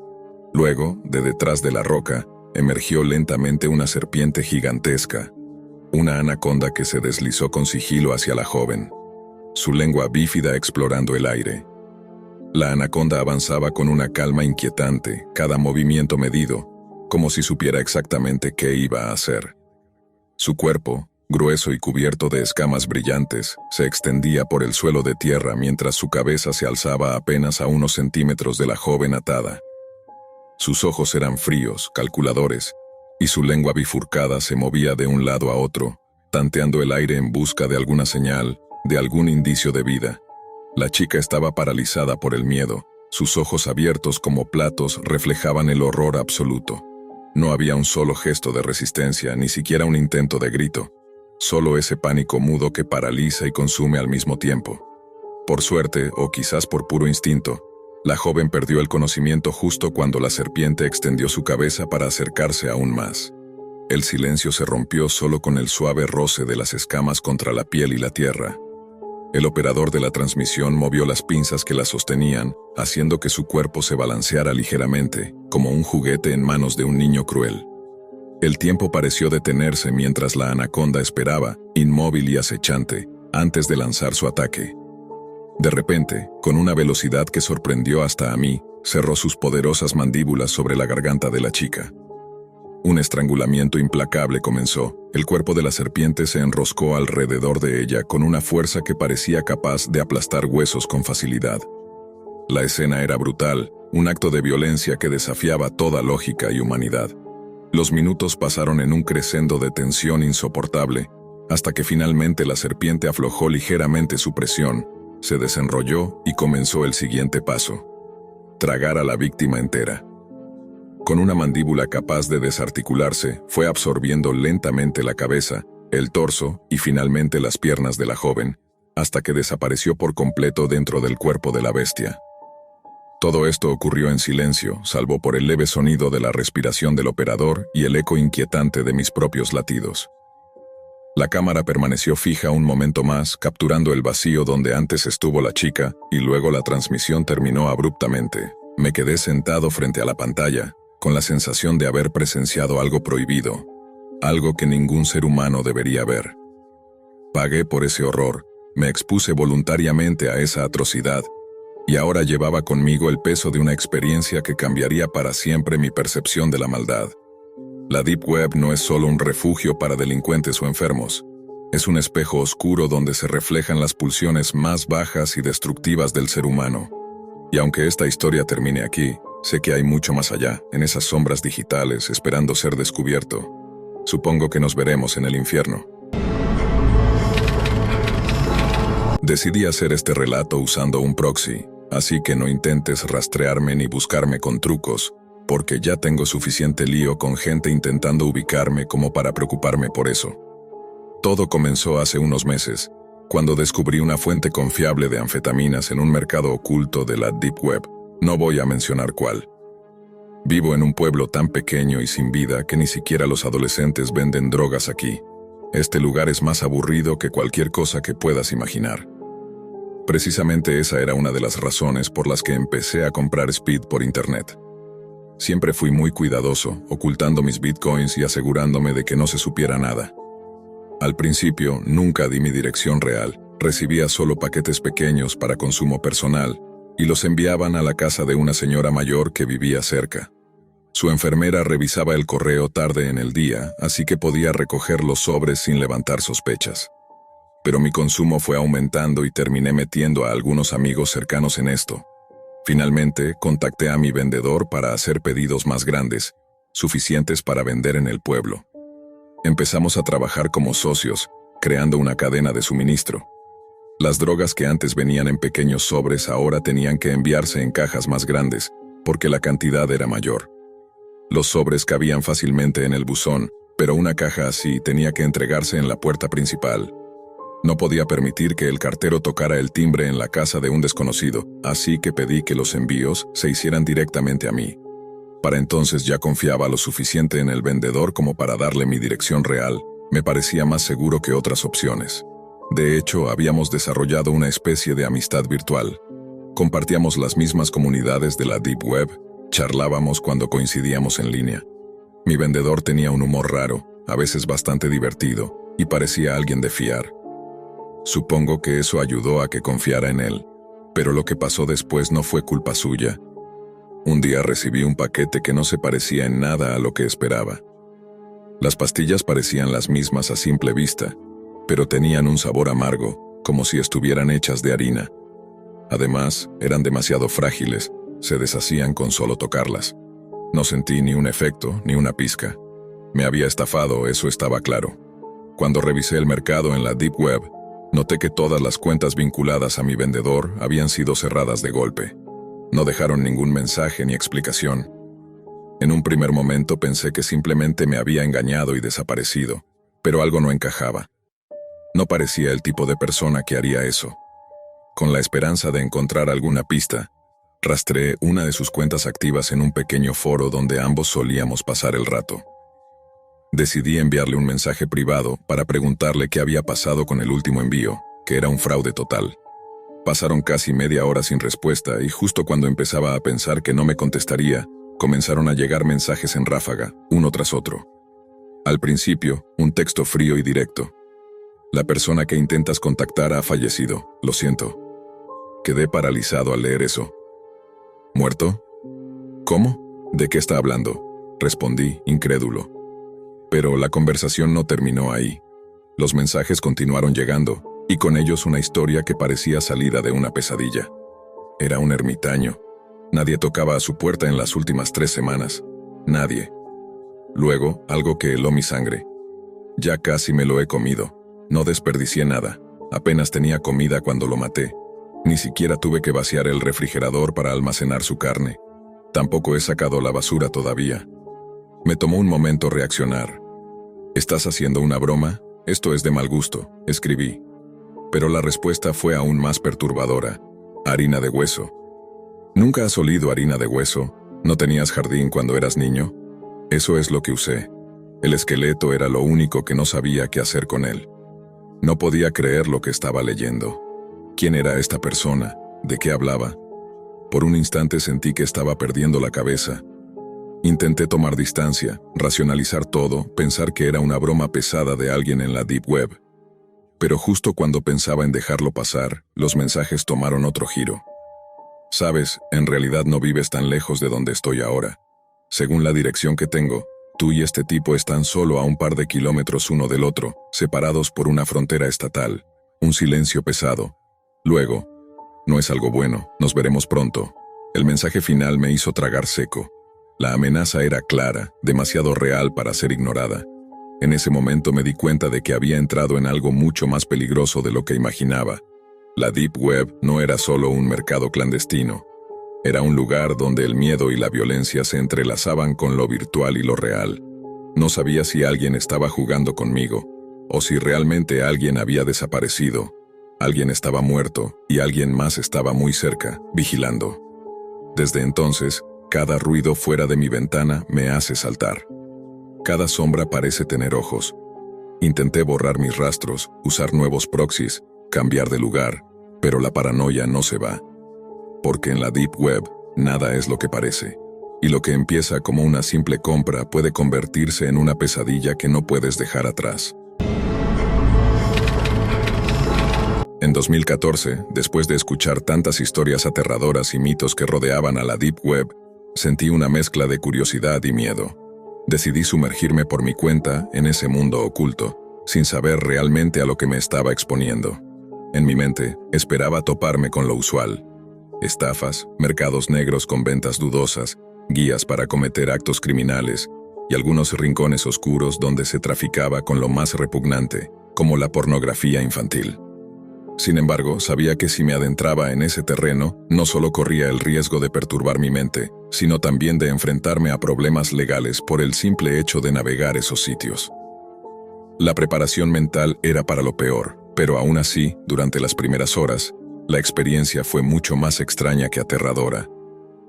Luego, de detrás de la roca, emergió lentamente una serpiente gigantesca, una anaconda que se deslizó con sigilo hacia la joven, su lengua bífida explorando el aire. La anaconda avanzaba con una calma inquietante, cada movimiento medido, como si supiera exactamente qué iba a hacer. Su cuerpo, grueso y cubierto de escamas brillantes, se extendía por el suelo de tierra mientras su cabeza se alzaba apenas a unos centímetros de la joven atada. Sus ojos eran fríos, calculadores, y su lengua bifurcada se movía de un lado a otro, tanteando el aire en busca de alguna señal, de algún indicio de vida. La chica estaba paralizada por el miedo. Sus ojos abiertos como platos reflejaban el horror absoluto. No había un solo gesto de resistencia, ni siquiera un intento de grito. Solo ese pánico mudo que paraliza y consume al mismo tiempo. Por suerte, o quizás por puro instinto, la joven perdió el conocimiento justo cuando la serpiente extendió su cabeza para acercarse aún más. El silencio se rompió solo con el suave roce de las escamas contra la piel y la tierra. El operador de la transmisión movió las pinzas que la sostenían, haciendo que su cuerpo se balanceara ligeramente, como un juguete en manos de un niño cruel. El tiempo pareció detenerse mientras la anaconda esperaba, inmóvil y acechante, antes de lanzar su ataque. De repente, con una velocidad que sorprendió hasta a mí, cerró sus poderosas mandíbulas sobre la garganta de la chica. Un estrangulamiento implacable comenzó. El cuerpo de la serpiente se enroscó alrededor de ella con una fuerza que parecía capaz de aplastar huesos con facilidad. La escena era brutal, un acto de violencia que desafiaba toda lógica y humanidad. Los minutos pasaron en un crescendo de tensión insoportable, hasta que finalmente la serpiente aflojó ligeramente su presión, se desenrolló y comenzó el siguiente paso: tragar a la víctima entera. Con una mandíbula capaz de desarticularse, fue absorbiendo lentamente la cabeza, el torso y finalmente las piernas de la joven, hasta que desapareció por completo dentro del cuerpo de la bestia. Todo esto ocurrió en silencio, salvo por el leve sonido de la respiración del operador y el eco inquietante de mis propios latidos. La cámara permaneció fija un momento más, capturando el vacío donde antes estuvo la chica, y luego la transmisión terminó abruptamente. Me quedé sentado frente a la pantalla, con la sensación de haber presenciado algo prohibido, algo que ningún ser humano debería ver. Pagué por ese horror, me expuse voluntariamente a esa atrocidad, y ahora llevaba conmigo el peso de una experiencia que cambiaría para siempre mi percepción de la maldad. La Deep Web no es solo un refugio para delincuentes o enfermos, es un espejo oscuro donde se reflejan las pulsiones más bajas y destructivas del ser humano. Y aunque esta historia termine aquí, sé que hay mucho más allá, en esas sombras digitales, esperando ser descubierto. Supongo que nos veremos en el infierno. Decidí hacer este relato usando un proxy, así que no intentes rastrearme ni buscarme con trucos, porque ya tengo suficiente lío con gente intentando ubicarme como para preocuparme por eso. Todo comenzó hace unos meses, cuando descubrí una fuente confiable de anfetaminas en un mercado oculto de la Deep Web. No voy a mencionar cuál. Vivo en un pueblo tan pequeño y sin vida que ni siquiera los adolescentes venden drogas aquí. Este lugar es más aburrido que cualquier cosa que puedas imaginar. Precisamente esa era una de las razones por las que empecé a comprar speed por internet. Siempre fui muy cuidadoso, ocultando mis bitcoins y asegurándome de que no se supiera nada. Al principio, nunca di mi dirección real, recibía solo paquetes pequeños para consumo personal, y los enviaban a la casa de una señora mayor que vivía cerca. Su enfermera revisaba el correo tarde en el día, así que podía recoger los sobres sin levantar sospechas. Pero mi consumo fue aumentando y terminé metiendo a algunos amigos cercanos en esto. Finalmente, contacté a mi vendedor para hacer pedidos más grandes, suficientes para vender en el pueblo. Empezamos a trabajar como socios, creando una cadena de suministro. Las drogas que antes venían en pequeños sobres ahora tenían que enviarse en cajas más grandes, porque la cantidad era mayor. Los sobres cabían fácilmente en el buzón, pero una caja así tenía que entregarse en la puerta principal. No podía permitir que el cartero tocara el timbre en la casa de un desconocido, así que pedí que los envíos se hicieran directamente a mí. Para entonces ya confiaba lo suficiente en el vendedor como para darle mi dirección real, me parecía más seguro que otras opciones. De hecho, habíamos desarrollado una especie de amistad virtual. Compartíamos las mismas comunidades de la Deep Web, charlábamos cuando coincidíamos en línea. Mi vendedor tenía un humor raro, a veces bastante divertido, y parecía alguien de fiar. Supongo que eso ayudó a que confiara en él, pero lo que pasó después no fue culpa suya. Un día recibí un paquete que no se parecía en nada a lo que esperaba. Las pastillas parecían las mismas a simple vista, pero tenían un sabor amargo, como si estuvieran hechas de harina. Además, eran demasiado frágiles, se deshacían con solo tocarlas. No sentí ni un efecto, ni una pizca. Me había estafado, eso estaba claro. Cuando revisé el mercado en la Deep Web, noté que todas las cuentas vinculadas a mi vendedor habían sido cerradas de golpe. No dejaron ningún mensaje ni explicación. En un primer momento pensé que simplemente me había engañado y desaparecido, pero algo no encajaba. No parecía el tipo de persona que haría eso. Con la esperanza de encontrar alguna pista, rastreé una de sus cuentas activas en un pequeño foro donde ambos solíamos pasar el rato. Decidí enviarle un mensaje privado para preguntarle qué había pasado con el último envío, que era un fraude total. Pasaron casi media hora sin respuesta y justo cuando empezaba a pensar que no me contestaría, comenzaron a llegar mensajes en ráfaga, uno tras otro. Al principio, un texto frío y directo. La persona que intentas contactar ha fallecido, lo siento. Quedé paralizado al leer eso. ¿Muerto? ¿Cómo? ¿De qué está hablando? Respondí, incrédulo. Pero la conversación no terminó ahí. Los mensajes continuaron llegando, y con ellos una historia que parecía salida de una pesadilla. Era un ermitaño. Nadie tocaba a su puerta en las últimas 3 semanas. Nadie. Luego, algo que heló mi sangre. Ya casi me lo he comido. No desperdicié nada. Apenas tenía comida cuando lo maté. Ni siquiera tuve que vaciar el refrigerador para almacenar su carne. Tampoco he sacado la basura todavía. Me tomó un momento reaccionar. ¿Estás haciendo una broma? Esto es de mal gusto, escribí. Pero la respuesta fue aún más perturbadora. Harina de hueso. ¿Nunca has olido harina de hueso? ¿No tenías jardín cuando eras niño? Eso es lo que usé. El esqueleto era lo único que no sabía qué hacer con él. No podía creer lo que estaba leyendo. ¿Quién era esta persona? ¿De qué hablaba? Por un instante sentí que estaba perdiendo la cabeza. Intenté tomar distancia, racionalizar todo, pensar que era una broma pesada de alguien en la Deep Web. Pero justo cuando pensaba en dejarlo pasar, los mensajes tomaron otro giro. Sabes, en realidad no vives tan lejos de donde estoy ahora. Según la dirección que tengo, tú y este tipo están solo a un par de kilómetros uno del otro, separados por una frontera estatal. Un silencio pesado. Luego, no es algo bueno, nos veremos pronto. El mensaje final me hizo tragar seco. La amenaza era clara, demasiado real para ser ignorada. En ese momento me di cuenta de que había entrado en algo mucho más peligroso de lo que imaginaba. La Deep Web no era solo un mercado clandestino. Era un lugar donde el miedo y la violencia se entrelazaban con lo virtual y lo real. No sabía si alguien estaba jugando conmigo, o si realmente alguien había desaparecido. Alguien estaba muerto y alguien más estaba muy cerca, vigilando. Desde entonces, cada ruido fuera de mi ventana me hace saltar. Cada sombra parece tener ojos. Intenté borrar mis rastros, usar nuevos proxies, cambiar de lugar, pero la paranoia no se va. Porque en la Deep Web, nada es lo que parece. Y lo que empieza como una simple compra puede convertirse en una pesadilla que no puedes dejar atrás. En 2014, después de escuchar tantas historias aterradoras y mitos que rodeaban a la Deep Web, sentí una mezcla de curiosidad y miedo. Decidí sumergirme por mi cuenta en ese mundo oculto, sin saber realmente a lo que me estaba exponiendo. En mi mente, esperaba toparme con lo usual. Estafas, mercados negros con ventas dudosas, guías para cometer actos criminales y algunos rincones oscuros donde se traficaba con lo más repugnante, como la pornografía infantil. Sin embargo, sabía que si me adentraba en ese terreno, no solo corría el riesgo de perturbar mi mente, sino también de enfrentarme a problemas legales por el simple hecho de navegar esos sitios. La preparación mental era para lo peor, pero aún así, durante las primeras horas, la experiencia fue mucho más extraña que aterradora.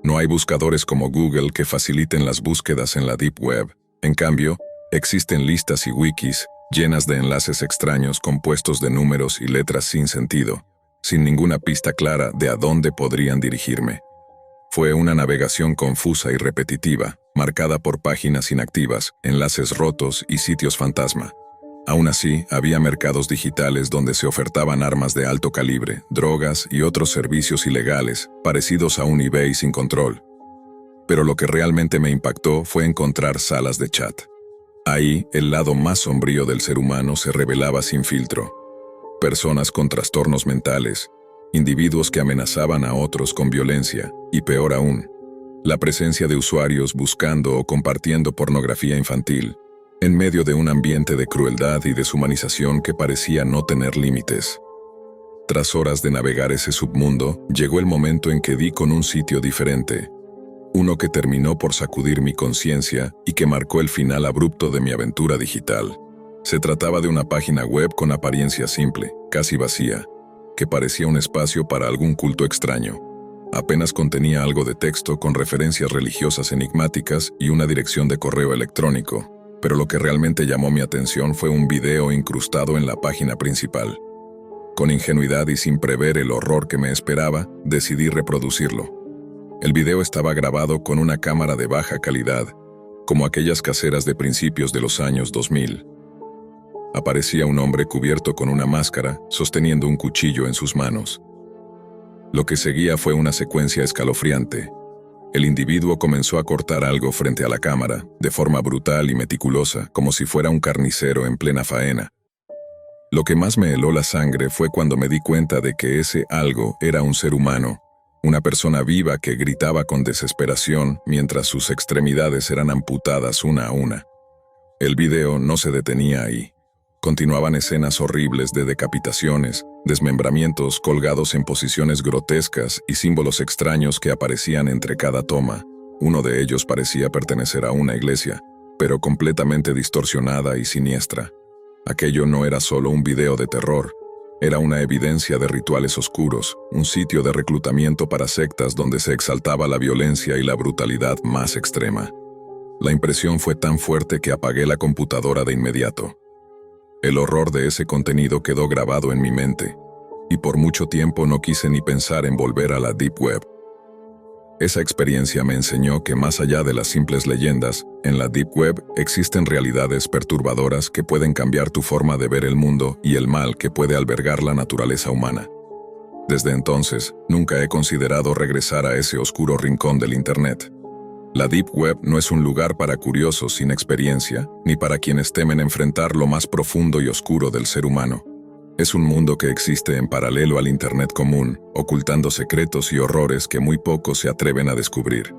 No hay buscadores como Google que faciliten las búsquedas en la Deep Web. En cambio, existen listas y wikis llenas de enlaces extraños compuestos de números y letras sin sentido, sin ninguna pista clara de a dónde podrían dirigirme. Fue una navegación confusa y repetitiva, marcada por páginas inactivas, enlaces rotos y sitios fantasma. Aún así, había mercados digitales donde se ofertaban armas de alto calibre, drogas y otros servicios ilegales, parecidos a un eBay sin control. Pero lo que realmente me impactó fue encontrar salas de chat. Ahí, el lado más sombrío del ser humano se revelaba sin filtro. Personas con trastornos mentales, individuos que amenazaban a otros con violencia, y peor aún, la presencia de usuarios buscando o compartiendo pornografía infantil, en medio de un ambiente de crueldad y deshumanización que parecía no tener límites. Tras horas de navegar ese submundo, llegó el momento en que di con un sitio diferente, uno que terminó por sacudir mi conciencia y que marcó el final abrupto de mi aventura digital. Se trataba de una página web con apariencia simple, casi vacía, que parecía un espacio para algún culto extraño. Apenas contenía algo de texto con referencias religiosas enigmáticas y una dirección de correo electrónico, pero lo que realmente llamó mi atención fue un video incrustado en la página principal. Con ingenuidad y sin prever el horror que me esperaba, decidí reproducirlo. El video estaba grabado con una cámara de baja calidad, como aquellas caseras de principios de los años 2000. Aparecía un hombre cubierto con una máscara, sosteniendo un cuchillo en sus manos. Lo que seguía fue una secuencia escalofriante. El individuo comenzó a cortar algo frente a la cámara, de forma brutal y meticulosa, como si fuera un carnicero en plena faena. Lo que más me heló la sangre fue cuando me di cuenta de que ese algo era un ser humano, una persona viva que gritaba con desesperación mientras sus extremidades eran amputadas una a una. El video no se detenía ahí. Continuaban escenas horribles de decapitaciones, desmembramientos colgados en posiciones grotescas y símbolos extraños que aparecían entre cada toma. Uno de ellos parecía pertenecer a una iglesia, pero completamente distorsionada y siniestra. Aquello no era solo un video de terror, era una evidencia de rituales oscuros, un sitio de reclutamiento para sectas donde se exaltaba la violencia y la brutalidad más extrema. La impresión fue tan fuerte que apagué la computadora de inmediato. El horror de ese contenido quedó grabado en mi mente, y por mucho tiempo no quise ni pensar en volver a la Deep Web. Esa experiencia me enseñó que más allá de las simples leyendas, en la Deep Web existen realidades perturbadoras que pueden cambiar tu forma de ver el mundo y el mal que puede albergar la naturaleza humana. Desde entonces, nunca he considerado regresar a ese oscuro rincón del Internet. La Deep Web no es un lugar para curiosos sin experiencia, ni para quienes temen enfrentar lo más profundo y oscuro del ser humano. Es un mundo que existe en paralelo al Internet común, ocultando secretos y horrores que muy pocos se atreven a descubrir.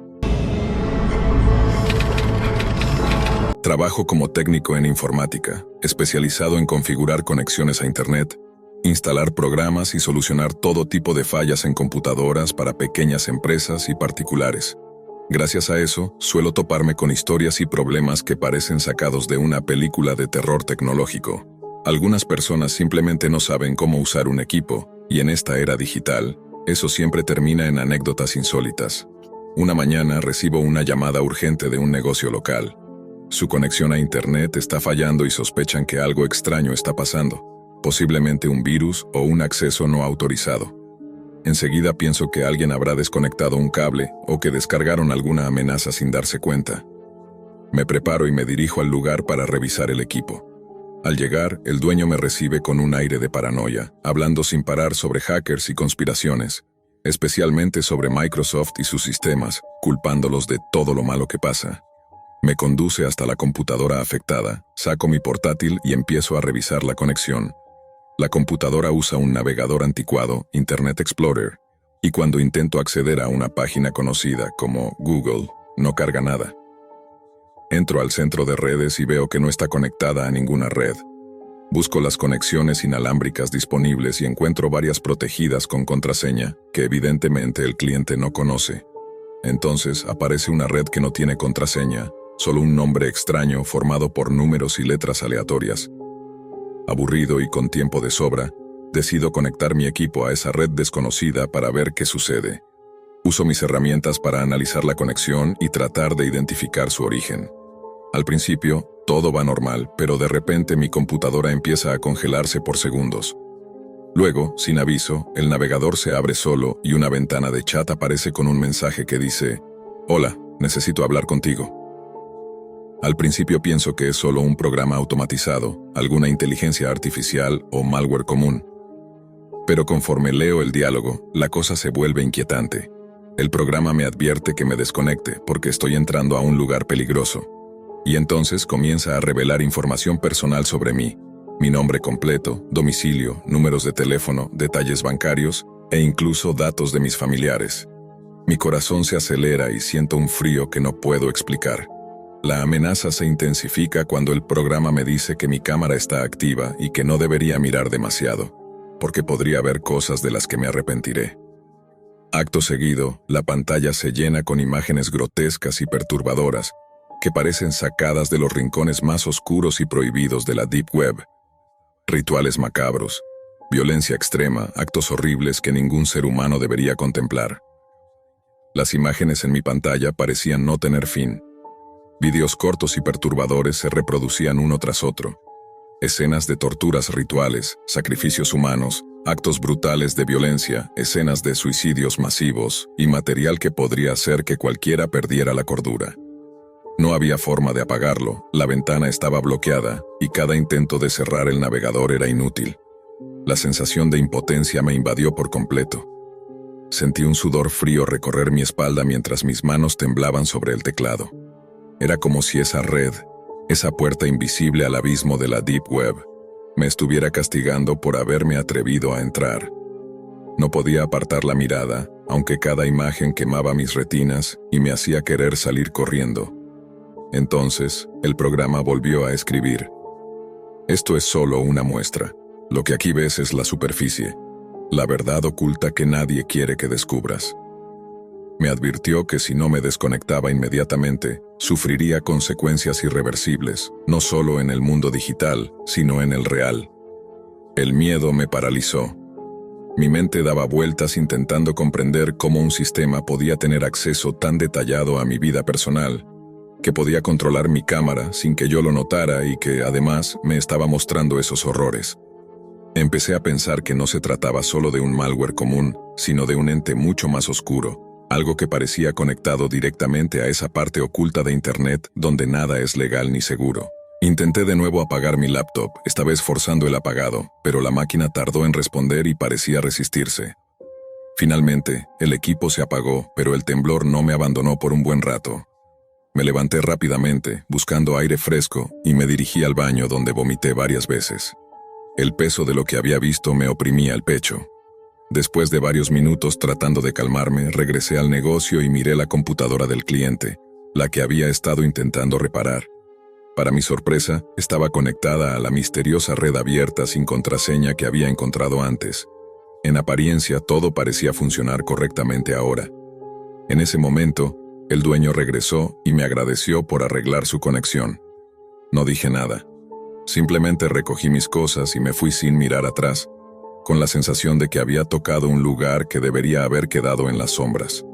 Trabajo como técnico en informática, especializado en configurar conexiones a Internet, instalar programas y solucionar todo tipo de fallas en computadoras para pequeñas empresas y particulares. Gracias a eso, suelo toparme con historias y problemas que parecen sacados de una película de terror tecnológico. Algunas personas simplemente no saben cómo usar un equipo, y en esta era digital, eso siempre termina en anécdotas insólitas. Una mañana recibo una llamada urgente de un negocio local. Su conexión a Internet está fallando y sospechan que algo extraño está pasando, posiblemente un virus o un acceso no autorizado. Enseguida pienso que alguien habrá desconectado un cable o que descargaron alguna amenaza sin darse cuenta. Me preparo y me dirijo al lugar para revisar el equipo. Al llegar, el dueño me recibe con un aire de paranoia, hablando sin parar sobre hackers y conspiraciones, especialmente sobre Microsoft y sus sistemas, culpándolos de todo lo malo que pasa. Me conduce hasta la computadora afectada, saco mi portátil y empiezo a revisar la conexión. La computadora usa un navegador anticuado, Internet Explorer, y cuando intento acceder a una página conocida como Google, no carga nada. Entro al centro de redes y veo que no está conectada a ninguna red. Busco las conexiones inalámbricas disponibles y encuentro varias protegidas con contraseña, que evidentemente el cliente no conoce. Entonces aparece una red que no tiene contraseña, solo un nombre extraño formado por números y letras aleatorias. Aburrido y con tiempo de sobra, decido conectar mi equipo a esa red desconocida para ver qué sucede. Uso mis herramientas para analizar la conexión y tratar de identificar su origen. Al principio, todo va normal, pero de repente mi computadora empieza a congelarse por segundos. Luego, sin aviso, el navegador se abre solo y una ventana de chat aparece con un mensaje que dice: «Hola, necesito hablar contigo». Al principio pienso que es solo un programa automatizado, alguna inteligencia artificial o malware común. Pero conforme leo el diálogo, la cosa se vuelve inquietante. El programa me advierte que me desconecte porque estoy entrando a un lugar peligroso. Y entonces comienza a revelar información personal sobre mí. Mi nombre completo, domicilio, números de teléfono, detalles bancarios e incluso datos de mis familiares. Mi corazón se acelera y siento un frío que no puedo explicar. La amenaza se intensifica cuando el programa me dice que mi cámara está activa y que no debería mirar demasiado, porque podría ver cosas de las que me arrepentiré. Acto seguido, la pantalla se llena con imágenes grotescas y perturbadoras, que parecen sacadas de los rincones más oscuros y prohibidos de la Deep Web. Rituales macabros, violencia extrema, actos horribles que ningún ser humano debería contemplar. Las imágenes en mi pantalla parecían no tener fin. Videos cortos y perturbadores se reproducían uno tras otro. Escenas de torturas rituales, sacrificios humanos, actos brutales de violencia, escenas de suicidios masivos y material que podría hacer que cualquiera perdiera la cordura. No había forma de apagarlo, la ventana estaba bloqueada y cada intento de cerrar el navegador era inútil. La sensación de impotencia me invadió por completo. Sentí un sudor frío recorrer mi espalda mientras mis manos temblaban sobre el teclado. Era como si esa red, esa puerta invisible al abismo de la Deep Web, me estuviera castigando por haberme atrevido a entrar. No podía apartar la mirada, aunque cada imagen quemaba mis retinas y me hacía querer salir corriendo. Entonces, el programa volvió a escribir. Esto es solo una muestra. Lo que aquí ves es la superficie, la verdad oculta que nadie quiere que descubras. Me advirtió que si no me desconectaba inmediatamente, sufriría consecuencias irreversibles, no solo en el mundo digital, sino en el real. El miedo me paralizó. Mi mente daba vueltas intentando comprender cómo un sistema podía tener acceso tan detallado a mi vida personal, que podía controlar mi cámara sin que yo lo notara y que, además, me estaba mostrando esos horrores. Empecé a pensar que no se trataba solo de un malware común, sino de un ente mucho más oscuro, algo que parecía conectado directamente a esa parte oculta de Internet donde nada es legal ni seguro. Intenté de nuevo apagar mi laptop, esta vez forzando el apagado, pero la máquina tardó en responder y parecía resistirse. Finalmente, el equipo se apagó, pero el temblor no me abandonó por un buen rato. Me levanté rápidamente, buscando aire fresco, y me dirigí al baño donde vomité varias veces. El peso de lo que había visto me oprimía el pecho. Después de varios minutos tratando de calmarme, regresé al negocio y miré la computadora del cliente, la que había estado intentando reparar. Para mi sorpresa, estaba conectada a la misteriosa red abierta sin contraseña que había encontrado antes. En apariencia, todo parecía funcionar correctamente ahora. En ese momento, el dueño regresó y me agradeció por arreglar su conexión. No dije nada. Simplemente recogí mis cosas y me fui sin mirar atrás, con la sensación de que había tocado un lugar que debería haber quedado en las sombras.